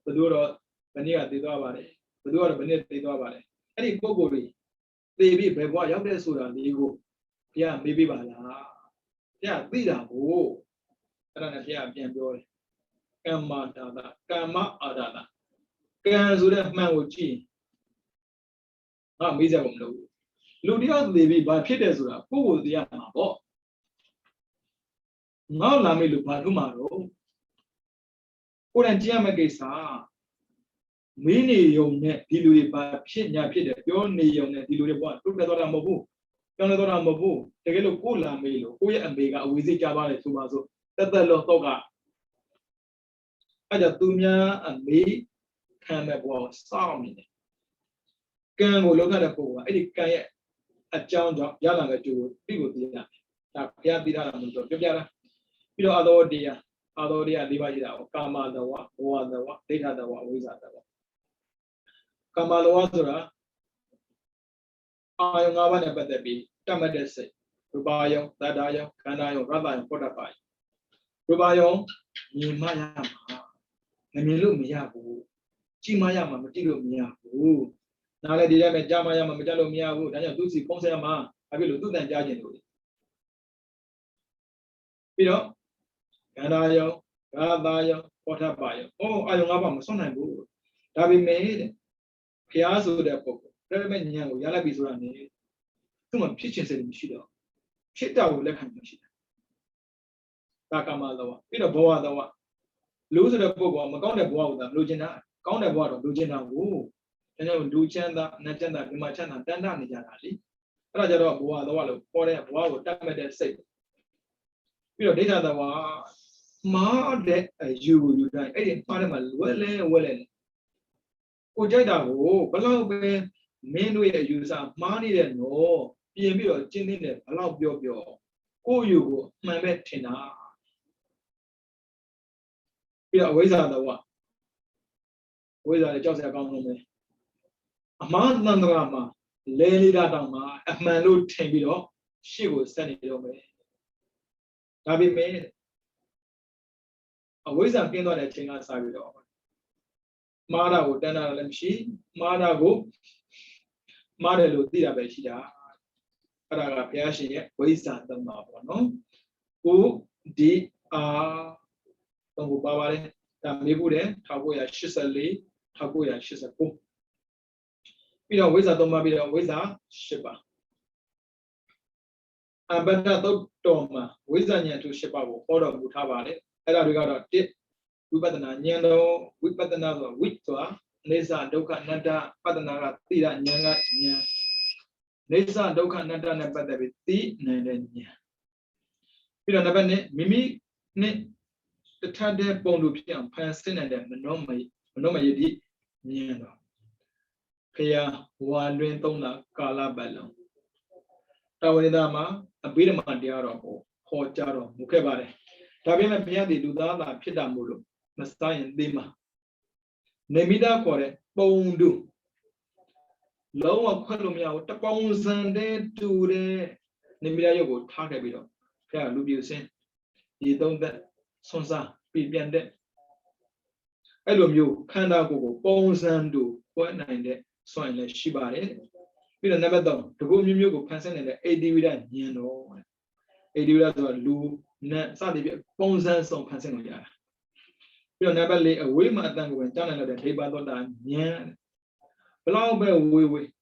ဘယ်သူတော့ဘယ်နည်းကသေးသွားပါတယ်ဘယ်သူကတော့ဘယ်နည်းသေးသွားပါတယ်အဲ့ဒီပုဂ္ဂိုလ်တွေသေပြီးဘယ်ဘဝရောက်တဲ့ဆိုတာလေးကိုဘုရားမေးပေးပါလားဘုရားသိတာကိုအဲ့ဒါနဲ့ဘုရားပြန်ပြောတယ်ကမ္မဒါသကမ္မအာဒါသကံဆိုတဲ့မှန်ကိုကြည့်ငါမေးစရာမလိုဘူးလူတယောက်သေပြီးဘာဖြစ်တယ်ဆိုတာကိုယ့်ကိုသိရမှာပေါ့ငေါ့လာမေးလို့ဘာလို့မှာတော့ကိုယ်တိုင်ကြည့်ရမယ့်ကိစ္စမင်းနေုံနဲ့ဒီလူတွေဘာဖြစ်ညာဖြစ်တယ်ပြောနေုံနဲ့ဒီလူတွေပေါ့တုတ်တက်သွားတာမဟုတ်ဘူးပြောင်းလဲသွားတာမဟုတ်ဘူးတကယ်လို့ကိုယ်လာမေးလို့ကိုယ့်ရဲ့အမေကအဝေးစိတ်ကြသွားတယ်ဆိုပါစို့တက်လို့တော့ကအဲ့ဒါသူများအမေခံမဲ့ဘဝကိုစောင့်နေတယ်ကံကိုလောက်တဲ့ပုံကအဲ့ဒီကံရဲ့အကြောင်းကြောင့်ရလာတဲ့ကျိုးကိုသိကိုသိရတယ်ဒါဘုရားသိတာလို့ပြောပြတာပြီးတော့အာသောတရား၄ပါးရှိတာကိုကာမတဝဘောဝတဝဒိဋ္ဌတဝဝိဇ္ဇတဝကာမတဝဆိုတာအာယုံ၅ပါးနဲ့ပတ်သက်ပြီးတတ်မှတ်တဲ့စိတ်ရူပယုံသတ္တယုံခန္ဓာယုံရတ္တယုံပုဒ္ဓပါယုံရူပယုံမြင်မှရမှာမမြင်လို့မရဘူးကြည့်မှရမှာမကြည့်လို့မရဘူးနားလည်းဒီထဲမှာကြားမှရမှာမကြားလို့မရဘူးဒါကြောင့်သူစီဖုံးဆက်ရမှာဘာဖြစ်လို့သူတန်ကြားခြင်းလို့ပြီးတော့ခန္ဓာယုံရတ္တယုံပုဒ္ဓပါယုံအာယုံ၅ပါးမစွန့်နိုင်ဘူးဒါပေမဲ့တဲ့ဘုရားဆိုတဲ့ပုဂ္ဂိုလ်ဒါပေမဲ့ဉာဏ်ကိုရလိုက်ပြီဆိုတာနေသူ့မှာဖြစ်ခြင်းစိတ်မရှိတော့ဖြစ်တာကိုလက်ခံမရှိတာဒါကာမလောပြီးတော့ဘောဝလောလူဆိုတဲ့ပုဂ္ဂိုလ်ကမကောင်းတဲ့ဘဝကိုသာလူကျင်တာကောင်းတဲ့ဘဝတော့လူကျင်တာကိုဒါကြောင့်လူချမ်းသာနတ်ချမ်းသာဒီမှာချမ်းသာတန်တနေကြတာလေအဲ့ဒါကြတော့ဘဝလောလို့ခေါ်တဲ့ဘဝကိုတတ်မဲ့တဲ့စိတ်ပြီးတော့ဒိဋ္ဌတဝမားတဲ့အယူကိုယူတိုင်းအဲ့ဒီမှားတယ်မှာလွယ်လဲကိုကြိုက်တာကိုဘလောက်ပဲမင်းတို့ရဲ့အယူဆမှားနေတဲ့နော်ပြင်ပြီးတော့ကျင်းနေတဲ့ဘလောက်ပြောကိုယူကိုမှန်ပဲထင်တာပြီးတော့အဝိဇ္ဇာတဝဝိဇ္ဇာလည်းကြောက်စရာကောင်းလို့ပဲအမှားတန်တရာမှာလဲလေးတာတောင်မှအမှန်လို့ထင်ပြီးတော့ရှေ့ကိုဆက်နေတော့မယ်ဒါပေမဲ့ Awisa came on a China Savido. Mara would then Lemshi, Mara go Maralu Tia Beshia. Paraga Piashi, Wisa the Mabano. Who did Tongu Bavare, Tamibude, Tagoya Shisali, Tagoya Shisaku. We don't Wisa Domabida Wisa Shiba. Ambata Toma, Wizanya to Shipago, order Mutavale, Ella regard dip, Wipatana Nyano, Wipatana Witwa, Nesa Doka Nada, Patanaga, Tira Nyanga, Nesa Doka Nada Nabada with T, Nanya. We don't have any Mimi, Ne, the Tade Bondupian, Pansin and then Manoma Yedi, Nyano. Kaya, one rain tona, Kala Ballon. Tawanidama, a bit of Mandiaro, Hotaro, Mukebare. Tabina Piadi Dudala, Pidamulo, Nastai Dima. Nemida Kore, Bondu. Lower Kolumia, Tapons and de to the Nemida Yogo, Tagabido. Pia Lubiusen. You don't that Sonsa, Pibiande. Elum you, Kanda Gogo, Bones and do, 190, so in the Shibare. We don't never done to go you passing in the AD you know. AD Lu, Sadi bones and some passing on ya. We don't never lay away my tongue when John and the table done, yan. Allow by we.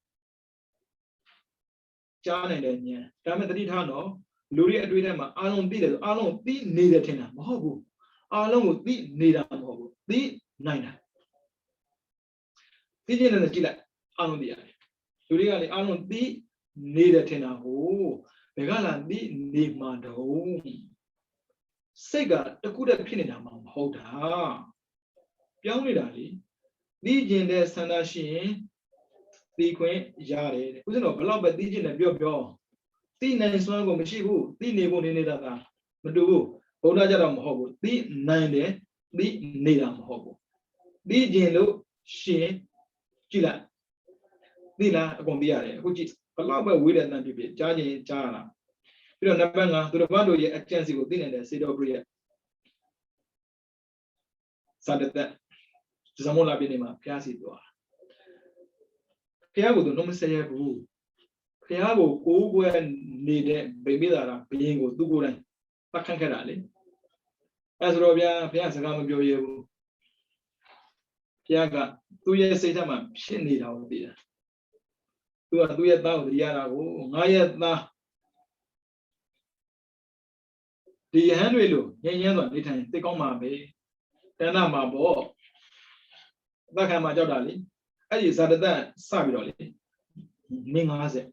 John and then, yeah. Damn it, the Tano, Luria Dwidama, I don't be the I don't be neither Tina, Mobu. I don't be neither Mobu, the Nina. Pigeon and the Gila, I don't be. Really, I don't be neither Tina ho, Megala be need my home. Sega, the good opinion among Hoda. Young Dali, Legion de Sandashi, the Queen Yare, who's no below but Legion of your. The nine swan go Michibu, the neighbor in it. Madu, Hoda Jadam Hobo, the 9 the Nidam Hobo. Legion lo, she, Gila. Dila Gombiare, which is a lot of weird than people, charging China. You don't know to the one way a chance of dinner and the city of Bria. Saturday, Zamola Binima, Piazito. Piago, no mistake, who Piago, who needed baby that are being with Duguran, Pacancarali. As Robia, Piazza Gamoyo. Piaga, 2 years later, she need out there. Do it now, the Yarago, Nayat. The Henry, Yan, take on my bay. Then I'm a ball. Back at my jodali. I decided that, Sabidoli. Ning has it.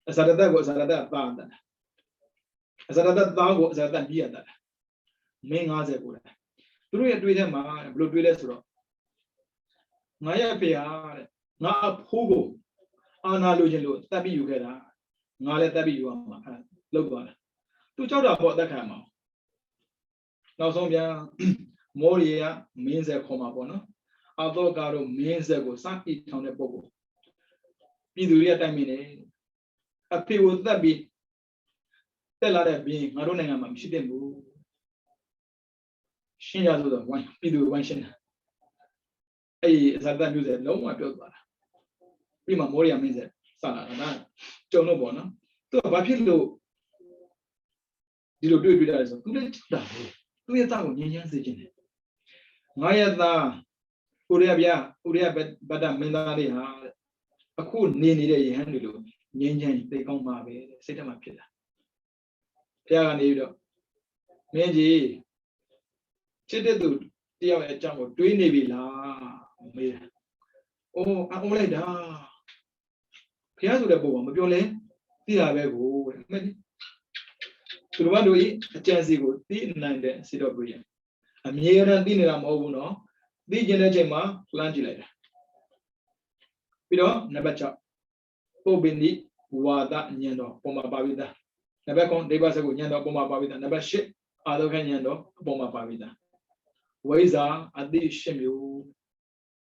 I said that was at that band. I said that dog was at that year that. Ming has it. Through it with him, my blue dress. Naya Pia. Not Hugo, Anna Lugelo, Tabi you get out. Not let Tabi you are. Look on. To tell about that camel. Now, some young Moria means a coma bono. Although Garo means a go Saki town a bobo. Be the real time a people that be. Tell other being, I don't know, she didn't move. She has the one, be the one. Hey, Zadan use it, no one built that. Prima Moria means it. Sana, Jono Bona. To a Papilo. Did you do it as a good day? Do you talk on Yan Sijin? Nayada, Uria, Badam Menari, a cool needy handle, Yan, they come my way, sit on my pillar. Piaga Nido. Meji. Chitted Tia Jamo, Twinny Villa. Oh, I'm only da. Piazza the Boom, Biole, Tia Bego, to the one to eat a chance go, the 9 sit of Brian. I'm here and dinner am over no, the Genajema, Langulator. We don't never chop. Oh, Bindi, Wada, Nyano, Poma Pavida. Never con, they was a good Yano, Poma Pavida, never shit, other than Yano, Poma Pavida. Ways are at the Shemu.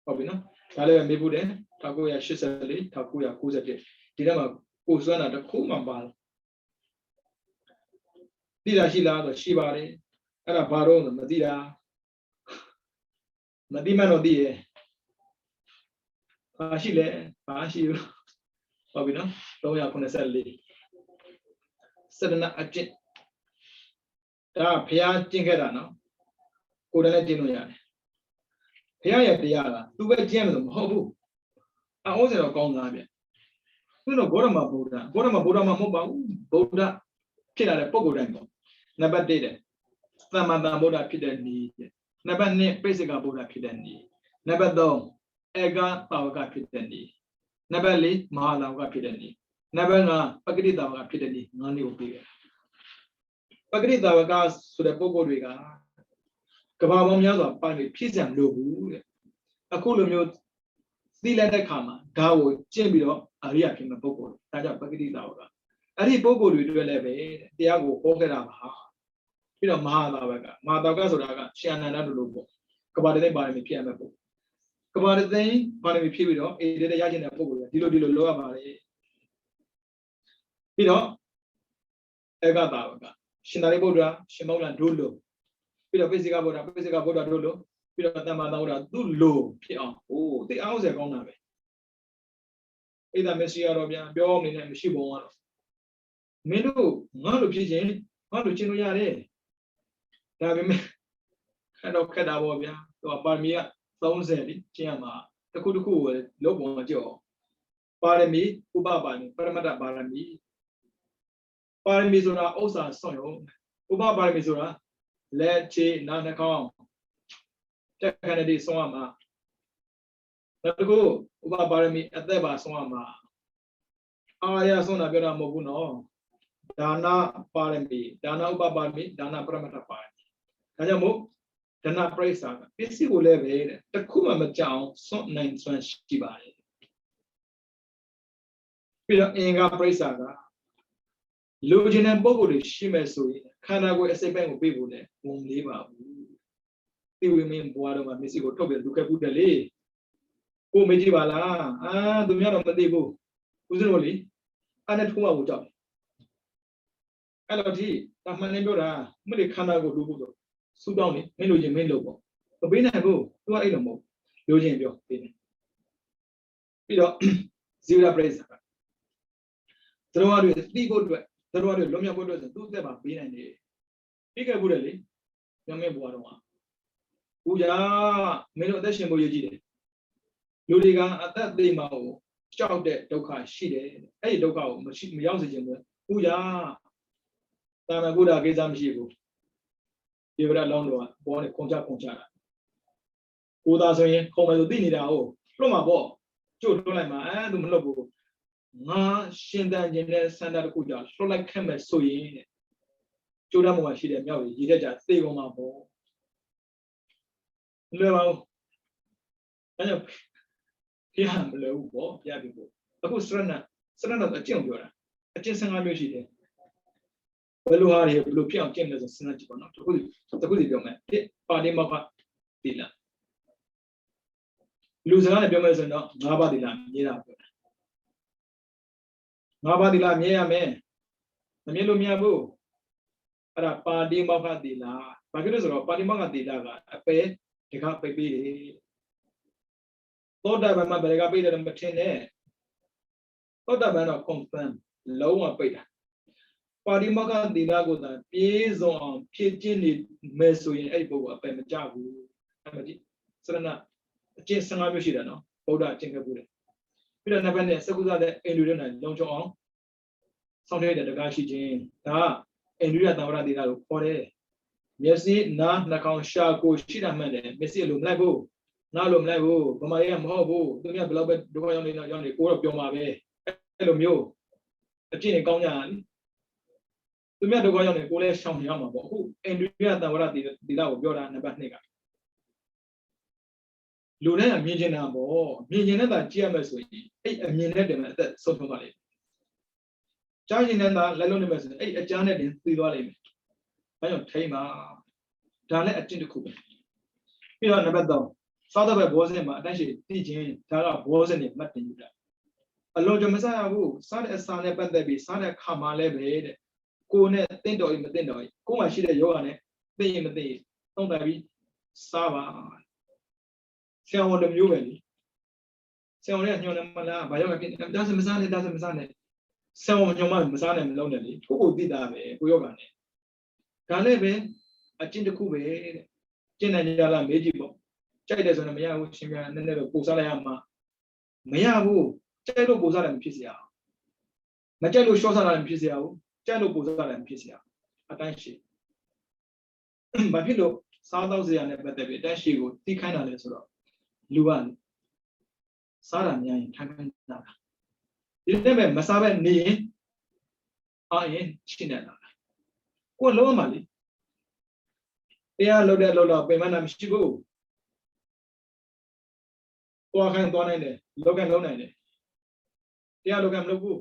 Obino, Tale Mibude, Takuya Shisali, Takuya Kuzaki, Dinama, Uzana, the Kumambal. Dida Hila, the Shibari, Ada baru mati dah. Mati mana dia? Pasti le, pasti. Apa bina? Tahu ya aku nak seli. Sedana acit. Dah pihak tinggal dah, no. Kurang jenuh ya. Pihak ya pihak lah. Tu buat jenuh tu, habu. Aku saya kau nak dia. Tu no gora mah Buddha mah mau bau. Buddha kita ada pokok dah tu. Nampak dia. Sama Buddha kita ni. Nampak ni presika Buddha kita ni. Nampak dong. Ega tahu kita ni. Nampak li mahalau kita ni. Nampak ngah pagri tahu kita ni. Ngani upi. Pagri tahu sudah pokok juga. Kebawamnya tu apa ni? Pisang lobu. Aku lumio sila dah kama. Dawo cembiro Arya kena pokok. Taja pagri tahu. Ari pokok itu lebe. Dia aku pokok dah bah. Bila mahalau juga. Mahalau sudah kan. Siapa nak dulu. Kepada ni barang ni kiam apa? Kepada ni barang ni piwiro. Dia dah jadi nak pokok. Dilo loa barang. Bila ega tahu kan. Sindari bodoh. Semaulah dulu. Bila pesika bodoh dulu. Bila tambah tahu dulu. Piang. Oh, ti awak saya kau nak. Ida Messi Arabia. Biar ni nak Messi bawa. Melu, ngalu pijen. Ngalu cinu ya le. Tapi me. Kalau kada bawa biar. Tu apa miya tahun sehari. Ciama. Takut lobo macam. Parami, ubah paramata parami. Parami zona osa soyo. Ubah parami zona. Lecce nanakong. Cakap di semua. Lalu ubah parami ada bah semua. Ayah zona berapa mabuno. Dana parami, dana ubah parami, dana paramata parami. Kaja mu, dana perisa. Bisi boleh ber. Takut macam so nine swan sibai. Bila enggak perisa kan. Lujinan bogu di sini suri. Karena gue SPM upi boleh, umli babu. Tiwi main buat orang mesti gue tahu duka budak le. Gue meji bala, dunia orang mesti bu. Uzun oli, anak cuma ucap. Kalau di, tak mana berah, mereka karena gue dulu tu. Sudah ni, main logo. Tapi nak bu, tu ada ilmu. Lujin bio, ini. Bila zira perisa. Terus ada tiga dua. Terus ada lomnya bodoh tu tu apa pilihan ni? Tiga budak ni, yang me buat orang. Uja, melu ada semua jadi deh. Luligan ada di mau, jauh deh, doka sih deh. Doka, masih miau saja. Uja, tanah budak kezam sih bu. Dia berada long doa, boleh konca. Uda soalnya, kau mahu di ni dah oh, lama bo, cuci lama mah, tu melu bu. Nga sendal jenis sandal kuda, soalnya kemer soyi. Jodoh mau sih dia miau, jadi jadi tiga mampu. Lepas, banyak pihak lepas, pihak itu. Aku serana tu cium juga. Cium sangat lucu dia. Belum hari belum pihak cium tu senang cium. Takut dia macam, pada maka tidak. Lu sangat dia macam tu, ngapa tidak? Ni dah. Ngapa tidak? Ni ya me. Namanya lu miabu. Ada pada maka tidak. Bagi tu sebab pada maka tidak apa? Dekat pergi. Toda memang mereka pergi dalam macam ni. Toda memang confirm. Lawan pergi. Pada maka tidak guna. Pizon, pizin ni mesuin. Bawa apa macam tu. Macam serana. Cing sangat mesti dah no. Toda cing kebuda. Bila nampak ni sekutu ada Indonesia longcong. Sampai ada dekat sini. Dah. Indonesia tahu orang tidak boleh. Mesti nak kau syaku sih mana? Mesti lum lagi bu. Nak lum lagi bu. Pemain mahu bu. Dunia berlalu dua yang ni kurang pion mabe. Lum yo. Jadi ni kau ni. Dunia dua yang ni kurang sama yang mabu. Indonesia tahu orang tidak biar nampak ni kan. Luar ni macam mana bu? Macam mana tak cia masuk ni? Macam mana dia macam sopan kali. Jadi ni dah lalu ni masuk. Macam mana dia tidur lagi? Banyak tema, dah le acin tu kubur. Bila nampak dah, sahaja berbosan mah, dan si tijen, cara bosan ni mat tinggal. Kalau jom saya aku, sahaja sana pandai bi, sahaja kamal le berde, kau ne tendoi, kau masih ada yoga ne, သိရင်မသိသုံးသပ်ပြီးစားပါဆရာဝန်တစ်မျိုးပဲလေဆရာဝန်ကညွှန်တယ်မလားဘာကြောင့်လဲဒါဆိုမစားနဲ့ဆရာဝန်ညွှန်မှမစားနဲ့မလုပ်နဲ့လေကိုသိတာပဲကိုယောဂနဲ့ဒါလည်းပဲအကျင့်တစ်ခုပဲတဲ့ကျင့်နိုင်ကြလားမေးကြည့်ပေါ့ကြိုက်တယ်ဆိုရင်မရဘူးရှင်ပြန်နည်းနည်းတော့ပို့စားလိုက်ရမှာမရဘူးကြိုက်လို့ပို့စားတယ်မဖြစ်เสียအောင်မကြိုက်လို့ရှော့စားတယ်မဖြစ်เสียဘူးကြိုက်လို့ပို့စားတယ်မဖြစ်เสียအတိုင်းရှိဘာဖြစ်လို့စားတော့စရာနဲ့ပတ်သက်ပြီးအတိုင်းရှိကိုသိခိုင်းတာလဲဆိုတော့လူကစားတာများရင်ထိုင်ခိုင်းတာဒီနေ့ပဲမစားပဲနေရင်အားရင်ချိနေတာကိုယ်လုံးဝမလေးတရားလုပ်တဲ့လောက်တော့ပြင်မနာမရှိဘူးသွားခိုင်းသွားနိုင်တယ်လောကလုံးနိုင်တယ်တရားလောကမလုပ်ဘူး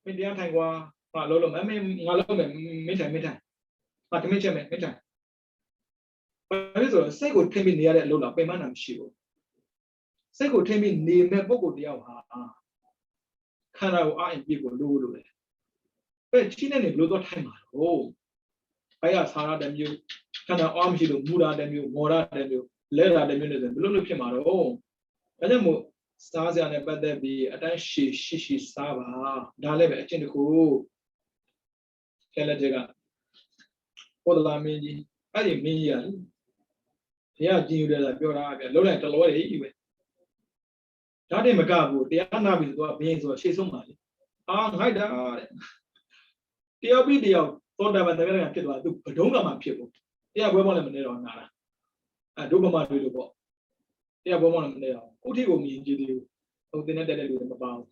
မင်းတရားထိုင်ကွာဟာလုံးလုံးမင်းငါလုံးမယ်မင်းထိုင်ဟာတမင်းချက်မယ်မင်းထိုင်ဘာလို့ဆိုတော့စိတ်ကိုထိမ့်ပြီးနေရတဲ့အလုပ်တော့ပြင်မနာမရှိဘူးစိတ်ကိုထိမ့်ပြီးနေမဲ့ပုံကိုတယောက်ဟာခန္ဓာကိုအားအင်ပြည့်ကိုလိုလိုတယ်ပဲချိနေနေဘလို့တော့ထိုင်မှာတော့ဘိုင်ကဆာရတဲ့မျိုးခန္ဓာအားမရှိလို့မူတာတဲ့မျိုးမော်ရတဲ့မျိုးလဲတာတဲ့မျိုးနဲ့ဆိုဘလို့လို့ဖြစ်မှာတော့ဒါကြောင့်မို့စားစရာနဲ့ပတ်သက်ပြီးအတိုင်းရှိစားပါဒါလည်းပဲအကျင့်တစ်ခုခဲလက်တွေကပေါ်လာမင်းကြီးအဲ့ဒီမင်းကြီးကဘုရားကြည်ယူတယ်ဆိုပြောတာဗျလုံးလိုက်တလောတွေကြီးပဲဒါတည်းမကဘူးတရားနာပြီဆိုတော့ဘင်းဆိုတော့ရှေ့ဆုံးပါလေငိုက်တာတဲ့တယောက်ပြီးတယောက်သောတာပန်တကယ်ဖြစ်သွားသူဘဒုံကမှဖြစ်ဘူးတရားပွဲပေါင်းလည်းမနေတော့နာတာဒုဗမာတွေလို့ပေါ့တရားပွဲပေါင်းလည်းမနေတော့ခုထိကိုမြင်ကြည့်သေးဘူးဟိုတင်းနဲ့တက်တဲ့လူတွေမပါဘူး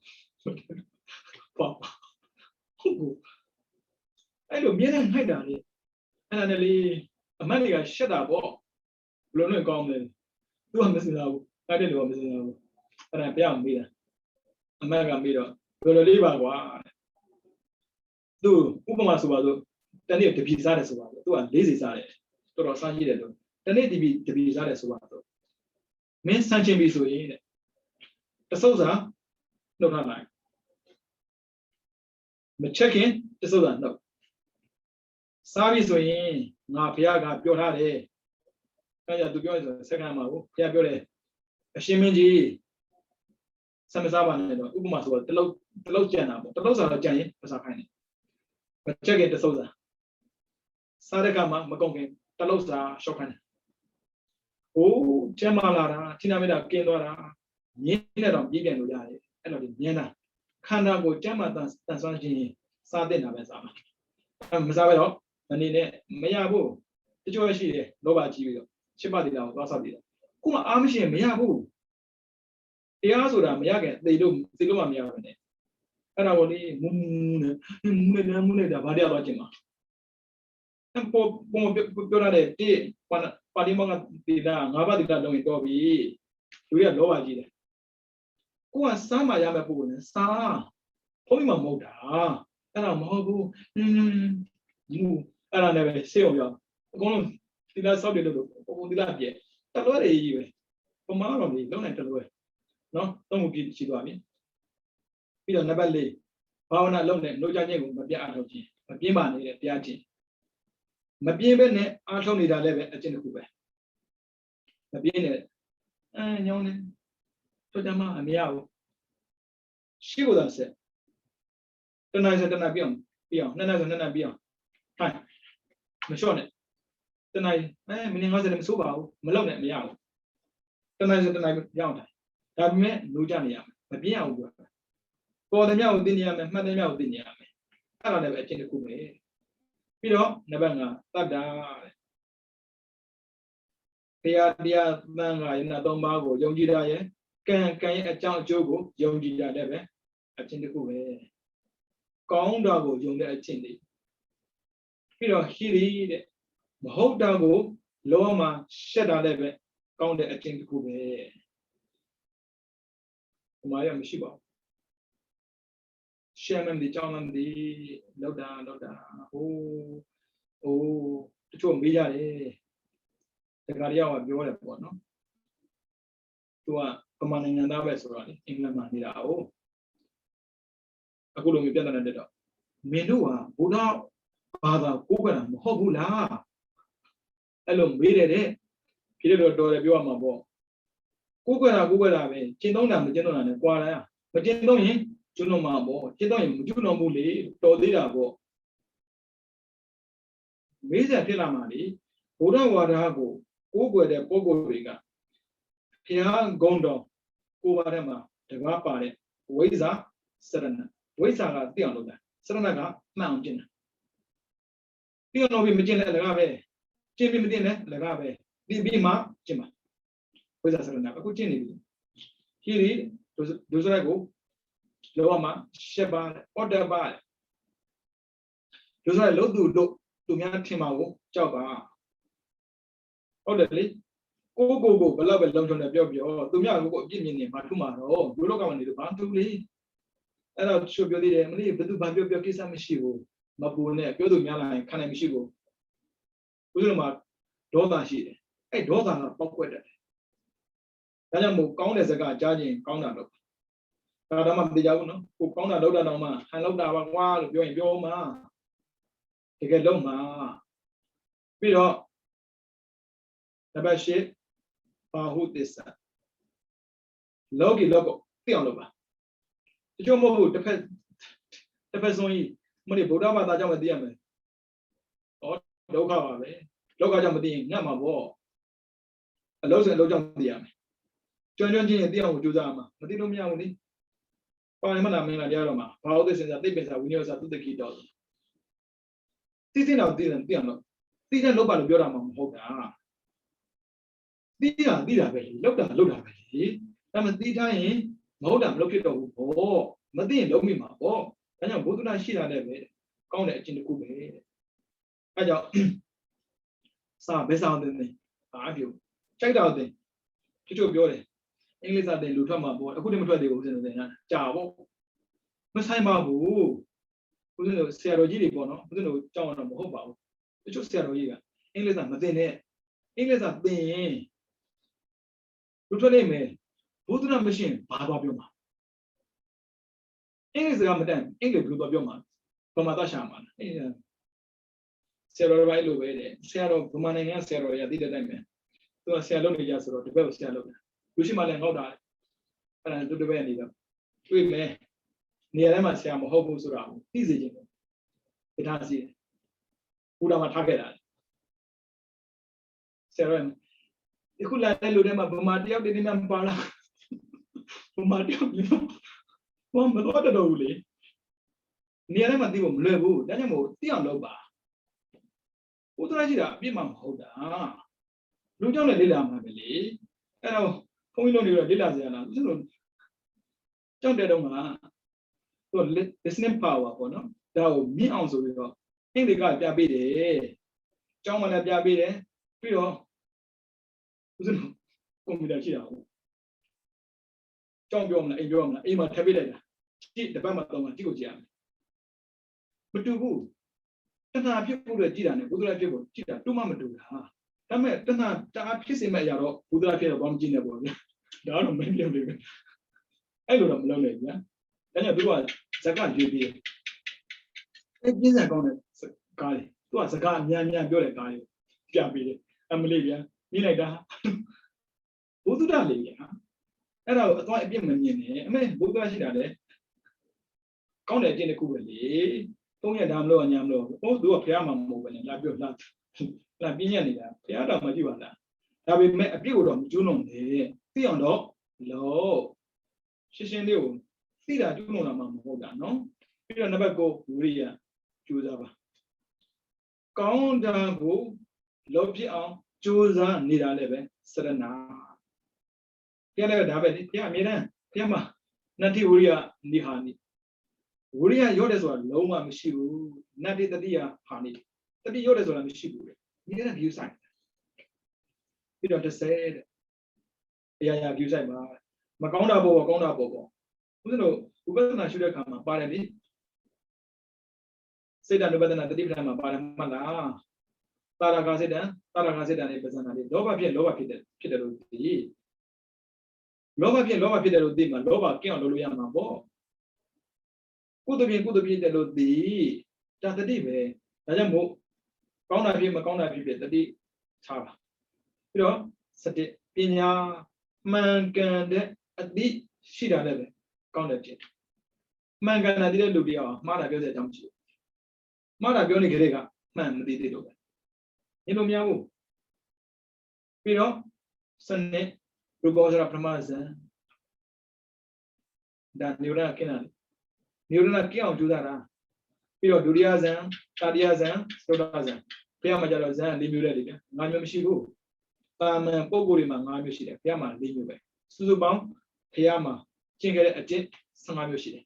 ပေါ့ဟုတ်အဲ့လိုမြင်နေငိုက်တာလေအဲ့ဒါနဲ့လေအမတ်တွေကရှက်တာပေါ့ဘလို့နဲ့ကောင်းတယ်သူကမစင်စားဘူးအဲ့တဲ့လူကမစင်စားဘူးအဲ့ဒါပြောင်းမေးတာအမတ်ကမေးတော့ဘယ်လိုလေးပါကွာသူဥပမာဆိုပါဆိုတနေ့တပီစားတယ်ဆိုပါဆိုသူက40စားတယ်တော်တော်စားကြည့်တယ်လို့တနေ့တပီစားတယ်ဆိုပါဆိုမင်းစမ်းချင်းပြီဆိုရင်တဲ့တဆုပ်စာနှုတ်ထားလိုက်မချက်ခင်တဆုပ်စာနှုတ်စားပြီဆိုရင်ငါဘုရားကပြောထားတယ်အဲ့ဒါသူပြောရင်ဆိုစက္ကန့်မှာကိုဘုရားပြောတယ်အရှင်မင်းကြီးစမစားပါနဲ့တော့ဥပမာဆိုတော့တလုံးကြံတာပေါ့တလုံးစာတော့ကြံရင်မစားခိုင်းနဲ့မချက်ခင်တဆုပ်စာစားတဲ့ကမှမကုန်ခင်တလုံးစာရှော့ခိုင်းတယ်ဟိုးကျမလာတာထိနာမေတ္တာကင်းသွားတာမြင်းနဲ့တော့ပြေးပြန်လို့ရတယ်အဲ့လိုမြင်းတာခန္ဓာကိုကျမတန်ဆွမ်းခြင်းစားတဲ့နာပဲစားမှာမစားပဲတော့မနေနဲ့မရဘူးတချို့ရှိတယ်လောဘကြီးပြီးတော့ချစ်ပါသေးတာကိုသွားဆောက်သေးတယ်ခုမှအားမရှိရင်မရဘူးတရားဆိုတာမရခင်သိလို့မှမရဘူးနဲ့အဲ့ဒါကိုလေမူနဲ့ဒါဘာတရားသွားကျင်မှာပေါ်ပြောရတဲ့တိပါဠိမောကတိတာငါးပါးတိတာလုံးရင်တော့ပြီလူရလောဘကြီးတယ်ကိုကစားမှရမယ့်ပုံနဲ့စားဘုန်းကြီးမှမဟုတ်တာအဲ့ဒါမဟုတ်ဘူးအဲ့ဒါနဲ့ပဲစေအောင်ပြောအကုန်လုံးတိတာဆောက်တယ်လို့ပုံတိတာပြည့်တလွဲတွေကြီးပဲပမာတော့လေလုံးနိုင်တလွဲနော်သုံးခုပြည့်ရှိသွားပြီပြီးတော့နံပါတ်4ဘာဝနာလုံးနဲ့နှုတ်ကြခြင်းကိုမပြတ်အားထုတ်ခြင်းမပြင်းပါနဲ့တရားခြင်းမပြင်းပဲနဲ့အားထုတ်နေတာလည်းပဲအကျင့်တစ်ခုပဲမပြင်းနဲ့ညောင်းနေတော့တမအမရဘူးရှိကိုသာဆက်တဏှာဆက်တဏှာပြအောင်နှစ်နာဆိုနှစ်နာပြအောင်ဟိုင်းမလျှော့နဲ့တဏှာမိနစ်50နဲ့မစိုးပါဘူးမလောက်နဲ့မရဘူးတဏှာဆက်တဏှာပြအောင်ဒါပေမဲ့လိုကြနေရမယ်မပြင်းအောင်ပြောပေါ်တယ်မြောက်ကိုသိနေရမယ်မှတ်တယ်မြောက်ကိုသိနေရမယ်အဲ့ဒါလည်းပဲအကျင့်တစ်ခုပဲပြီးတော့နံပါတ်5တတ္တာတရားသံဃာယနာ3ပါးကိုယုံကြည်တာရဲ့ကံရဲ့အကြောင်းအကျိုးကိုယုံကြည်တာလည်းပဲအကျင့်တစ်ခုပဲကောင်းတာကိုယုံတဲ့အကျင့်တွေပြီးတော့ဟိရိတဲ့မဟုတ်တာကိုလောမှာရှက်တာလည်းပဲကောင်းတဲ့အကျင့်တစ်ခုပဲဒီမှာရမရှိပါဘူးရှမ်းမဒီကြောင်းမဒီလောက်တာဟိုတချို့မေးကြတယ်တခါတယောက်ကပြောတယ်ပေါ့နော်သူကဗမာနိုင်ငံသားပဲဆိုတော့လေအင်္ဂလန်မှာနေတာဟုတ်အခုလိုမျိုးပြဿနာတက်တော့မင်းတို့ကဘုရားဘာသာကိုးကွယ်တာမဟုတ်ဘူးလား Hello, made it. Period or a view my ball. Google, Chindona, General and Quara, but Chindoin, Juno Mabo, Chindoin, Juno Bully, Todira Bo. Visa Tilamari, Uda Wadago, Google the Pogo Riga. Pia Gondo, Kuvarema, the Vapare, Weza, Serena, Weza, Tianoda, Seranaga, Mountain. Tiano Imagine Lagave, Jimmy Medina, Lagave, Bima, Jima. Weza Serena, a good chin. He does I go, Loma, Sheba, order by. Does I look to Miatimao, Java. Orderly. Go, beloved, long on the job, or to me, I will give me my tomorrow. You look on the Bantu. And I'll show you the enemy, but do Babio Kisa Mishigo, Mabune, Yodumiana, and Kana Mishigo. Uduma, Doda she, a daughter, Pockwed. Danamu, count as a guy judging, count out. Radama de Yauno, who count out Dodama, and looked out while you're in Yoma. Take a loma. Below the best ship, who this? Logi logo, Theoloba. The Jomo depends on you. Money Buddha, the Jama Diamond. Or Loga, Loga Jamadin, Nama War. A loss and Lojam Diam. John Jin Diam Judama, Madinum Panamana Diarama, how this is a difference of news to the key dog. Thinking of Dylan Diano. Didn't look at the Biorama Hoga. Dida, look at it. I'm a Dida, no, I'm looking at oh, nothing, look me, my boy. And I'm going to see that count it in the coupe. I don't saw best out than me. I do. Check out then. To your English are the Lutama board. I couldn't try the ocean of the Javo. Messiah Mabu. Who knows Sierra Gili Bono, who knows John of Hobo. It's just Sierra Yiga. English are nothing. English are being. Lutone, put on a machine, Baba Bioma. English are madame, English Blue Bioma. From Atashaman. Sarah Rilo, Sarah Romani and Sarah did a diamond. To a Sarah Yasro, the bell Sarah. Ushimal and Hoda. And to the Vanida. We may. Near Emma Sam, Hobo Surround. Easy. It has it. Udama Takeda. Sarah. You could let them up, Matia didn't remember. Matia, one but what a dolly. Near Emma Dium Lebu, Daniel, Tianoba. What I did, Bimam Hoda. Look down a little, my belly. And we don't do a little. Don't get on. So listening power, no? That will me also. In the guy, Jabby, John and Jabby, Pio. Come with a child. John Gomla, Engoma, Emma Tabida, the Bama, Tigo Jam. But to who? Then I people the Jidan, who do I people? Jida, 2 mamma do. Then I kiss him at Yaro, who do I feel about Gina boy? Down maybe living. I don't know, yeah. Then I do what? Zagan, you be. It isn't going to guy. What's a guy, Yan, do a guy. Jabby, I'm Olivia. You like that? Who do that, Lydia? And I thought be a man, I mean, who does it? Count it in the coolly. Don't get down low and yam low. Oh, do a piano movement and love your love. Like being any that. Piano, my dear. Now we met a beautiful Juno. See on low. She said, you see that you know, Mamma, no? You don't never go, Ria, Judava. Count down, go, love you on. Chosa Nida Leve, Serena. Piano David, Yamina, Yama, Nati Uria, Nihani. Uria Yodes or Loma Mishibu, Nati the Dia, Honey. The Yodes or Mishibu. You don't use that. You don't say, yeah, you say, Maconda Bobo. You know, who better should have come up by me? Say that better than the different by Mala. Taragazida, Loba Pia, Loba Pideludi. Loba Pia, Loba Pideludi, Loba Kian Luyama Bo. Good to be the Ludi. Just the dive. Najamu, Kauna Pima, Kauna Pipi, 차봐. 그럼 사태 비냐 만간데 어디 시라네 가운데 만간 어디를 누리야 말아 벼세 잠시 말아 벼는 게래가 만 어디로 이놈이야고 그럼 선네 루보스라 프라마스 다 뉴라 끼나 뉴라 끼အောင် 주다라 ပြီးတော့ဒုတိယဇန်တတိယဇန်သုတ္တဇန်ဘုရားမှာကြတော့ဇန်၄မျိုးတဲ့လေဗျာ၅မျိုးမရှိဘူးတာမန်ပုံကိုယ်တွေမှာ၅မျိုးရှိတယ်ဘုရားမှာ၄မျိုးပဲစုစုပေါင်းဘုရားမှာကျင့်ခဲ့တဲ့အကျင့်15မျိုးရှိတယ်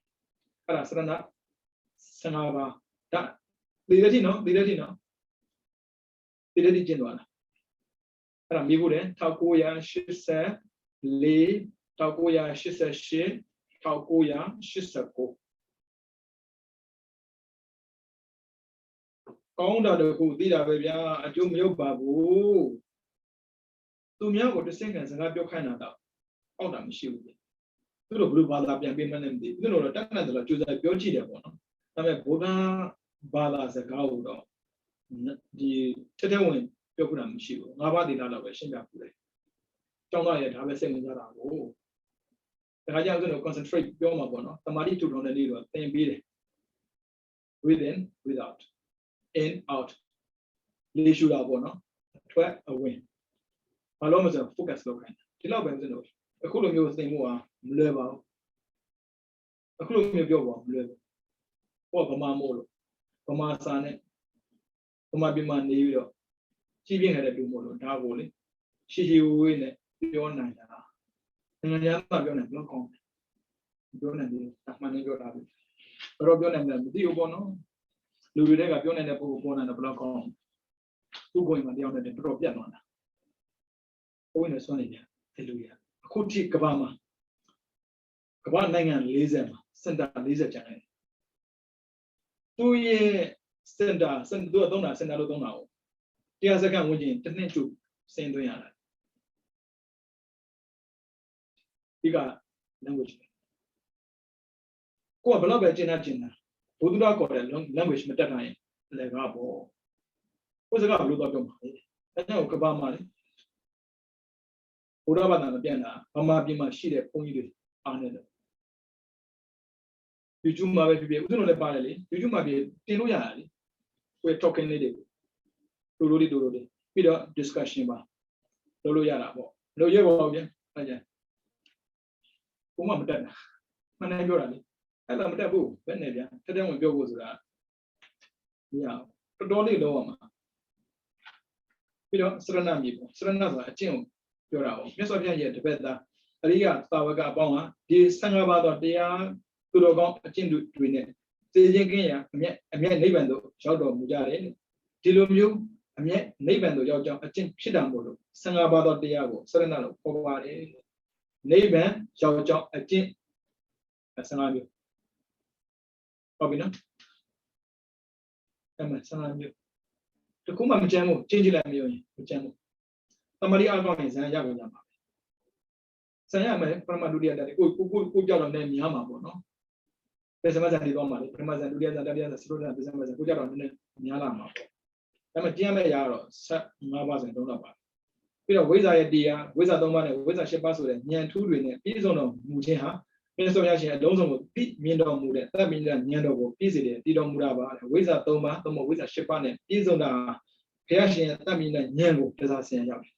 အဲ့ဒါစရဏ15ပါးဒါဒီလက်ထိနော်ဒီလက်ထိနော်ဒီလက်ထိကျင့်သွားတာအဲ့ဒါမိဖို့တယ်1984 1988 1989ကောင်းတာတခုသိတာပဲဗျာအကျိုးမရောက်ပါဘူးသူများကိုတစ်စင်ကန်စကားပြောခိုင်းတာတော့အောက်တာမရှိဘူးသူတို့ဘယ်လိုဘာသာပြန်ပေးမှန်းလည်းမသိဘူးသူတို့တော့တက်နေတယ်လို့ကြိုးစားပြောကြည့်တယ်ပေါ့နော်ဒါပေမဲ့ဗုဒ္ဓဘာသာစကားကိုတော့ဒီတက်တဲ့ဝင်ပြောခုတာမရှိဘူး၅ပါးသီလတော့ပဲရှင်းပြခုတယ်ကျောင်းသားရဲ့ဒါပဲစိတ်ဝင်စားတာကိုဒါကြောင့်ကျွန်တော် concentrate ပြောမှာပေါ့နော်တမာတိထူထောင်တဲ့နေ့တော့သင်ပေးတယ် within without in out လေးရှုတာပေါ့နော်ထွက်အဝင်ဘာလို့မဆို focus လုပ်ခိုင်းဒီလောက်ပဲကျွန်တော်အခုလိုမျိုးသင်မှုကမလွယ်ပါဘူးအခုလိုမျိုးပြောပါမလွယ်ဘူးဟောဗမာမို့လို့ဗမာစာနဲ့ဗမာပြည်မှာနေပြီးတော့ကြီးပြင်းခဲ့တဲ့လူမို့လို့ဒါကိုလေရှီရှီဝေးနဲ့ပြောနိုင်တာနိုင်ငံခြားမှာပြောနိုင်ဘယ်လိုကောင်းလဲပြောနိုင်တယ်အမှန်နဲ့ပြောတာပဲဘယ်တော့ပြောနိုင်မလဲမသိဘူးပေါ့နော်လူတွေကပြောနေတဲ့ပုံပေါ်နေတာဘယ်တော့ကောင်းသူ့ကိုယ်မှာတယောက်နဲ့တော်တော်ပြတ်သွားတာဘုန်းကြီးနဲ့ဆွမ်းနေကြတယ်လူရအခုထိကဘာမှာကဘာနိုင်ငံ40မှာစင်တာ40ကျန်တယ်သူရဲ့စင်တာသူကသုံးတာစင်တာလို့သုံးတာကိုတရားစခန်းဝင်ချင်းတစ်နှစ်ကျစင်သွင်းရတာဒီက language ကိုကဘယ်တော့ပဲကျင်တာဘုဒ္ဓတော်ခေါ်တဲ့ language မတက်နိုင်လည်းကားပေါ့ကိုယ်စကားဘယ်လိုတော့ပြောမှာလဲအဲကြောင့်ကဘာမှာလေဘုရားဘာသာမပြန်တာဗမာပြည်မှာရှိတဲ့ဘုန်းကြီးတွေအားနေတယ် YouTube မှာပဲဖြစ်ဖြစ်ဥစဉ်လည်းပါတယ်လေ YouTube မှာပြင်တင်လို့ရတာလေကိုယ် talking လေးတွေတို့လိုတွေပြီးတော့ discussion ပါလုပ်လို့ရတာပေါ့လို့ရပါဦးဗျအဲကြဘုံမတက်တာမနိုင်ပြောတာလေအဲ့ဒါမတက်ဘူးဘယ်နဲ့ဗျာတက်တဲ့ဝင်ပြောဖို့ဆိုတာမရဘူးတော်တော်လေးလုံးအောင်ပါပြီးတော့စရဏမြေပေါ့စရဏဆိုတာအကျင့်ကိုပြောတာပေါ့မြတ်စွာဘုရားရဲ့တပည့်သားအရိယသာဝကအပေါင်းဟာဒီ15ပါးသောတရားသူတော်ကောင်းအကျင့်တွေနဲ့သိချင်းကင်းရာအမျက်နိဗ္ဗာန်သို့ရောက်တော်မူကြတယ်ဒီလိုမျိုးအမျက်နိဗ္ဗာန်သို့ရောက်ကြောင်းအကျင့်ဖြစ်တာမို့လို့15ပါးသောတရားကိုစရဏလို့ခေါ်ပါတယ်နိဗ္ဗာန်ရောက်ကြောင်းအကျင့်15မျိုးဟုတ်ပြီနော်အဲ့မှာ15မျိုးတခုမှမကြမ်းဘူးချင်းကြည့်လိုက်မျိုးရင်မကြမ်းဘူးတမာရီအကောင့်ရင်ဇန်ရပါကြပါဇန်ရမယ်ပရမဒုတိယတက်ကိုကြောက်တော့လည်းများမှာပေါ့နော်ပစ္စမဇန်ဒီတော့မှာလေပရမဇန်ဒုတိယဇန်တတိယဇန်စရုဒ္ဒပစ္စမဇန်ကိုကြောက်တော့နည်းများလာမှာပေါ့ဒါမှကျမ်းမဲ့ရတော့5ပါးဇန်3တော့ပါပြီးတော့ဝိဇ္ဇာရဲ့တရားဝိဇ္ဇာ3ပါးနဲ့ဝိဇ္ဇာ10ပါးဆိုတဲ့ဉာဏ်ထူးတွေနဲ့ပြည့်စုံတော်မူခြင်းဟာမြတ်စွာဘုရားရှင်အလုံးစုံကိုသိမြင်တော်မူတဲ့သဗ္ဗညဉာဏ်တော်ကိုပြည့်စုံတဲ့တည်တော်မူတာပါဝိဇ္ဇာ3ပါးဝိဇ္ဇာ10ပါးနဲ့ပြည့်စုံတာဘုရားရှင်ရဲ့သဗ္ဗညဉာဏ်ကိုတရားဆင်ရောက်တယ်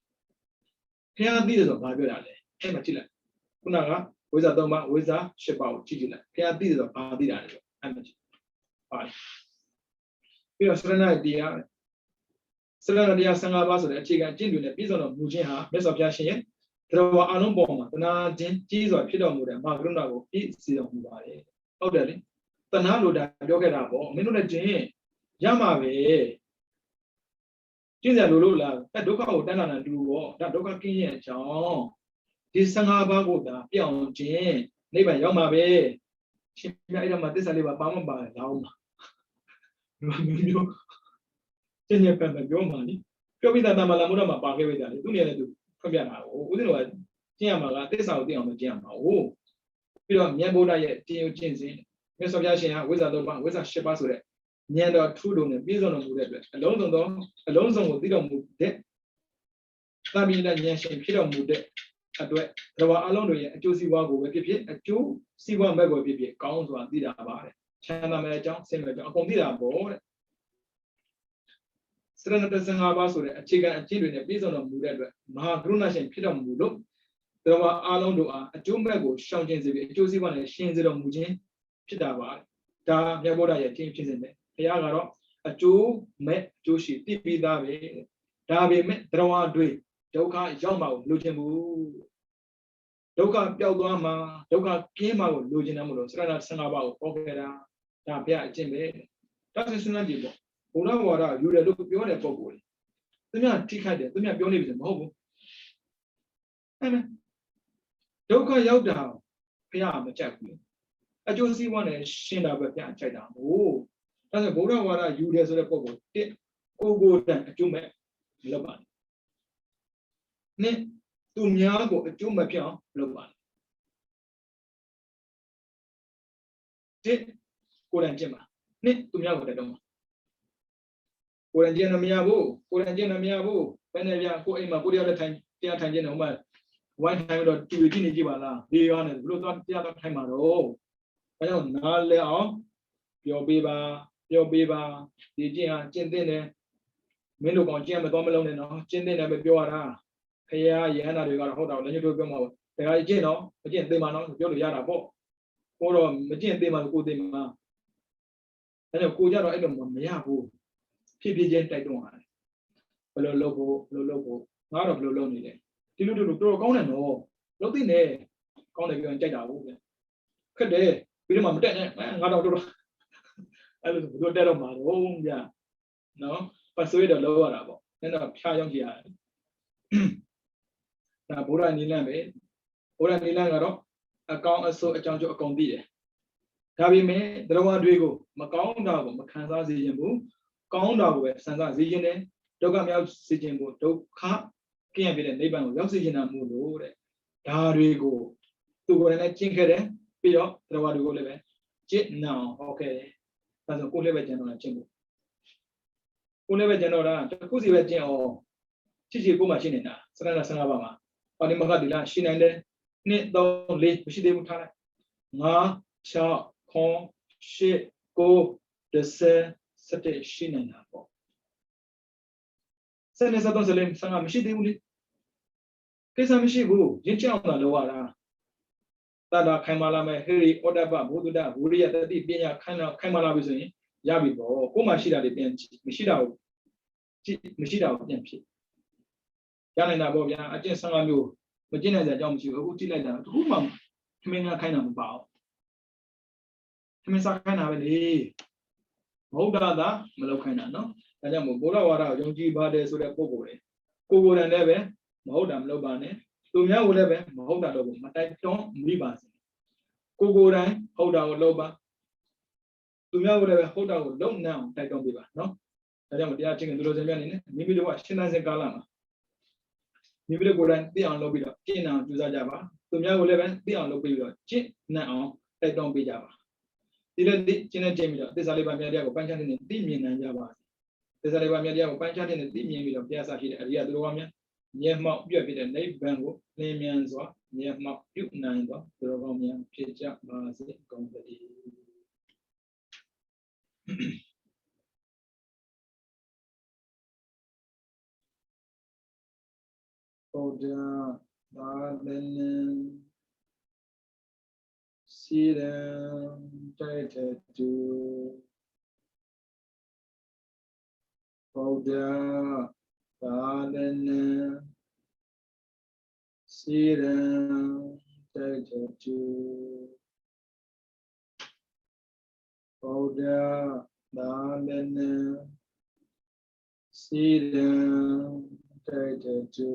ဘုရားသိတယ်ဆိုဘာပြောတာလဲအဲ့မှာကြည့်လိုက်ခုနကဝိဇ္ဇာ3ပါးဝိဇ္ဇာ10ပါးကိုကြည့်လိုက်ဘုရားသိတယ်ဆိုဘာသိတာလဲအဲ့မှာကြည့်ပါပြီးတော့စရဏတရားစရဏတရား15ပါးဆိုတဲ့အခြေခံကျင့်တွေနဲ့ပြည့်စုံတော်မူခြင်းဟာမြတ်စွာဘုရားရှင်ရဲ့တော်ဝါအလုံးပေါ်မှာတဏှာချင်းကြီးစွာဖြစ်တော်မူတဲ့မဟာကရုဏာကိုပြည့်စုံတော်မူပါတယ်ဟုတ်တယ်လေတဏှာလိုတာပြောခဲ့တာပေါ့မင်းတို့လည်းချင်းရမှာပဲကျင့်ကြလို့လားအဲဒုက္ခကိုတဏှာနဲ့တူပေါ့ဒါဒုက္ခကင်းရဲ့အကြောင်းဒီ15ပါးကိုဒါပြောင်းခြင်းနိဗ္ဗာန်ရောက်မှာပဲရှင်ပြအဲ့ဒါမှသစ္စာလေးပါပါမပါလာအောင်ပါမျိုးကျင့်ရပတ်ပြောမှနိပြောပြီးသားတမလာမှုတော့မှာပါခဲ့ပြီသားလေသူနေလည်းသူဖွင့်ပြတာကိုဦးဇင်းတို့ကကျင့်ရမှာကသစ္စာကိုသိအောင်မကျင့်ရမှာဟုတ်ပြီးတော့မြတ်ဗုဒ္ဓရဲ့ကျင့်ရုပ်ကျင့်စဉ်မြတ်စွာဘုရားရှင်ကဝိဇ္ဇာ3ပါးဝိဇ္ဇာ10ပါးဆိုတဲ့ဉာဏ်တော်ထူးတော်နဲ့ပြည့်စုံတော်မူတဲ့အတွက်အလုံးစုံကိုသိတော်မူတဲ့ တာဘီနဲ့ဉာဏ်ရှင်ဖြစ်တော်မူတဲ့အတွက်တဘာအလုံးတို့ရဲ့အကျိုးစီးပွားကိုပဲဖြစ်ဖြစ်အကျိုးစီးပွားမဲ့ကိုဖြစ်ဖြစ်ကောင်းစွာသိတာပါတဲ့ချမ်းသာမဲ့အကြောင်းဆင်းမဲ့အကြောင်းအကုန်သိတာပေါ့တဲ့စရဏတသင်္ဃာပါဆိုတဲ့အခြေခံအကျင့်တွေနဲ့ပြည့်စုံတော်မူတဲ့အတွက်မဟာကရုဏာရှင်ဖြစ်တော်မူလို့တဘာအလုံးတို့အားအကျိုးမဲ့ကိုရှောင်ကျဉ်စေပြီးအကျိုးစီးပွားနဲ့ရှင်စေတော်မူခြင်းဖြစ်တာပါဒါမြတ်ဗုဒ္ဓရဲ့အကျင့်ဖြစ်စဉ်ပဲဘုရားကတော့အကျိုးမဲ့အကျိုးရှိသိပြီးသားပဲဒါပေမဲ့တဘာတွေဒုက္ခရောက်မှာကိုလိုချင်ဘူးဒုက္ခပျောက်သွားမှာဒုက္ခကင်းမှာကိုလိုချင်တယ်မလို့စရဏ15ပါးကိုဟောခဲ့တာဒါဘုရားအကျင့်ပဲဒါဆိုစဉ်းစားကြည့်ပေါ့ဘုရားဝါဒယူတယ်လို့ပြောတဲ့ပုံကိုသူများထိခိုက်တယ်သူများပြောနေပြီမဟုတ်ဘူးအဲ့မဲ့ဒုက္ခရောက်တာဘုရားမကြိုက်ဘူးအကျိုးစီးပွားနဲ့ရှင်းတာပဲဘုရားကြိုက်တာဟုတ်ဒါဆိုဘုရားဝါဒယူတယ်ဆိုတဲ့ပုံကိုတစ်ကိုတန်အကျိုးမဲ့မလုပ်ပါနဲ့နှစ်သူများကိုအကျိုးမဖြစ်အောင်လုပ်ပါတစ်ကိုယ်တိုင်ကျင့်ပါနှစ်သူများကိုတက်တော့မှာကိုယ်တိုင်ကျင့်မရဘူးကိုယ်တိုင်ကျင့်မရဘူးဘယ်နဲ့ပြကိုယ်အိမ်မှာကိုယ်တယောက်လည်းထိုင်တရားထိုင်ကျင့်တယ်ဟိုမှာဝိုင်းထိုင်တော့တူကြည့်နေကြပါလားဒီရောနဲ့ဘလို့တော့တရားတော့ထိုင်မှာတော့အဲကြောင့်နားလဲအောင်ပြောပေးပါဒီကျင့်ဟာကျင့်တဲ့တယ်မင်းတို့ကောင်ကျင့်မတော်မလုံးနဲ့နော်ကျင့်တဲ့တယ်ပဲပြောရတာခရီးရဟန္တာတွေကတော့ဟုတ်တာလည်းညတို့ပြောမှာပေါ့ဒါကကျင့်တော့မကျင့်သိမှာနော်ပြောလို့ရတာပေါ့ဟိုတော့မကျင့်သိမှာကိုသိမှာအဲကြောင့်ကိုကြတော့အဲ့လိုမရဘူးဖြစ်ဖြစ်ချင်းတိုက်တွန်းရတယ်ဘယ်လိုလုပ်ဖို့ငါတော့ဘယ်လိုလုပ်နေလဲဒီလိုတော်တော်ကောင်းတယ်နော်လုပ်သိနေကောင်းတယ်ပြောရင်ကြိုက်တာဟုတ်ဗျခက်တယ်ပြီးတော့မှမတက်နဲ့ငါတော့တော်အဲ့လိုဘယ်လိုတက်တော့မှာတော့ဗျနော်ပတ်ဆွေးတော့လောက်ရတာပေါ့အဲ့တော့ဖြားရောက်ကြရတယ်ဒါဘုရားနိလန့်ပဲဘုရားနိလန့်ကတော့အကောင်အဆိုးအကြောင်းကျိုးအကုန်သိတယ်ဒါပေမဲ့တရားတွေကိုမကောင်းတာကိုမခံစားစေခြင်းဘူးကောင်းတာကိုပဲဆန္ဒစေခြင်းနဲ့ဒုက္ခမြောက်စေခြင်းကိုဒုက္ခကင်းရပြတဲ့နိဗ္ဗာန်ကိုရောက်စေခြင်းတာမို့လို့တဲ့ဒါတွေကိုသူကိုယ်တိုင်နဲ့ကျင့်ခဲ့တယ်ပြီးတော့တရားတွေကိုလည်းပဲကျင့်နာဟောခဲ့တယ်ဒါဆိုကိုယ်လည်းပဲကျင့်တော့တာကျင့်ဖို့ကိုယ်လည်းပဲကျင့်တော့တာတစ်ခုစီပဲကျင့်အောင်ချစ်ကိုမှရှိနေတာစရဏ15ပါးမှာပါဠိမဂ္ဂတိလရှိနိုင်တယ်2 3 4မရှိသေးဘူးထားလိုက်5 6 9 10 11 ရှိနေတာပေါ့စနေစတော့စလည်း15မရှိသေးဘူးလေကိစ္စမရှိဘူးရင့်ချအောင်လာလောက်ရတာတာခိုင်မာလာမယ်ဟေရီဩဒ္ဒပဘုဒ္ဓဝိရိယတတိပညာခိုင်မာလာပြီဆိုရင်ရပြီပေါ့ကိုယ်မှရှိတာတွေပြန်မရှိတာကိုပြန်ဖြစ်ရနိုင်တာပေါ့ဗျာအကျင့်15မျိုးမကျင့်နိုင်တဲ့အကြောင်းမရှိဘူးအခုကြည့်လိုက်တာတခုမှခမင်းကခိုင်းတာမပါဘူးခမင်းစားခိုင်းတာပဲလေမဟုတ်တာသာမလောက်ခိုင်းတာနော်ဒါကြောင့်မို့ဘုရားဝါဒကိုယုံကြည်ပါတယ်ဆိုတဲ့ပုံကိုယ်လေကိုယ်တိုင်လည်းပဲမဟုတ်တာမလုပ်ပါနဲ့သူများကိုလည်းပဲမဟုတ်တာတော့မတိုက်တွန်းမိပါစေကိုယ်တိုင်ဟုတ်တာကိုလုပ်ပါသူများကိုလည်းပဲဟုတ်တာကိုလုပ်နေအောင်တိုက်တွန်းပေးပါနော်ဒါကြောင့်တရားချင်းကသူတို့စံပြအနေနဲ့မိမိတို့ကရှင်းတန်းစင်ကားလာမှာမိမိတို့ကိုယ်တိုင်သိအောင်လုပ်ပြီးတော့ကျင့်အောင်ကြိုးစားကြပါသူများကိုလည်းပဲသိအောင်လုပ်ပြီးတော့ကျင့်နိုင်အောင်တိုက်တွန်းပေးကြပါဒီလိုကျင့်နေကြပြီးတော့သစ္စာလေးပါးမြတ်တရားကိုပိုင်းခြားနေသိမြင်နိုင်ကြပါသစ္စာလေးပါးမြတ်တရားကိုပိုင်းခြားနေသိမြင်ပြီးတော့ဘုရားစာရှိတဲ့အရိယသူတော်ကောင်းများမျက်မှောက်ပြည့်ပြည့်တဲ့နိဗ္ဗာန်ကိုလင်းမြန်စွာမျက်မှောက်ပြုနိုင်သောသူတော်ကောင်းများဖြစ်ကြပါစေကုန်သတည်းဘုရားသာသနာစီရန်တိုက်တဲ့သူဘုရားသာသနာစီရန်တိုက်တဲ့သူဘုရားသာသနာစီရန်တိုက်တဲ့သူ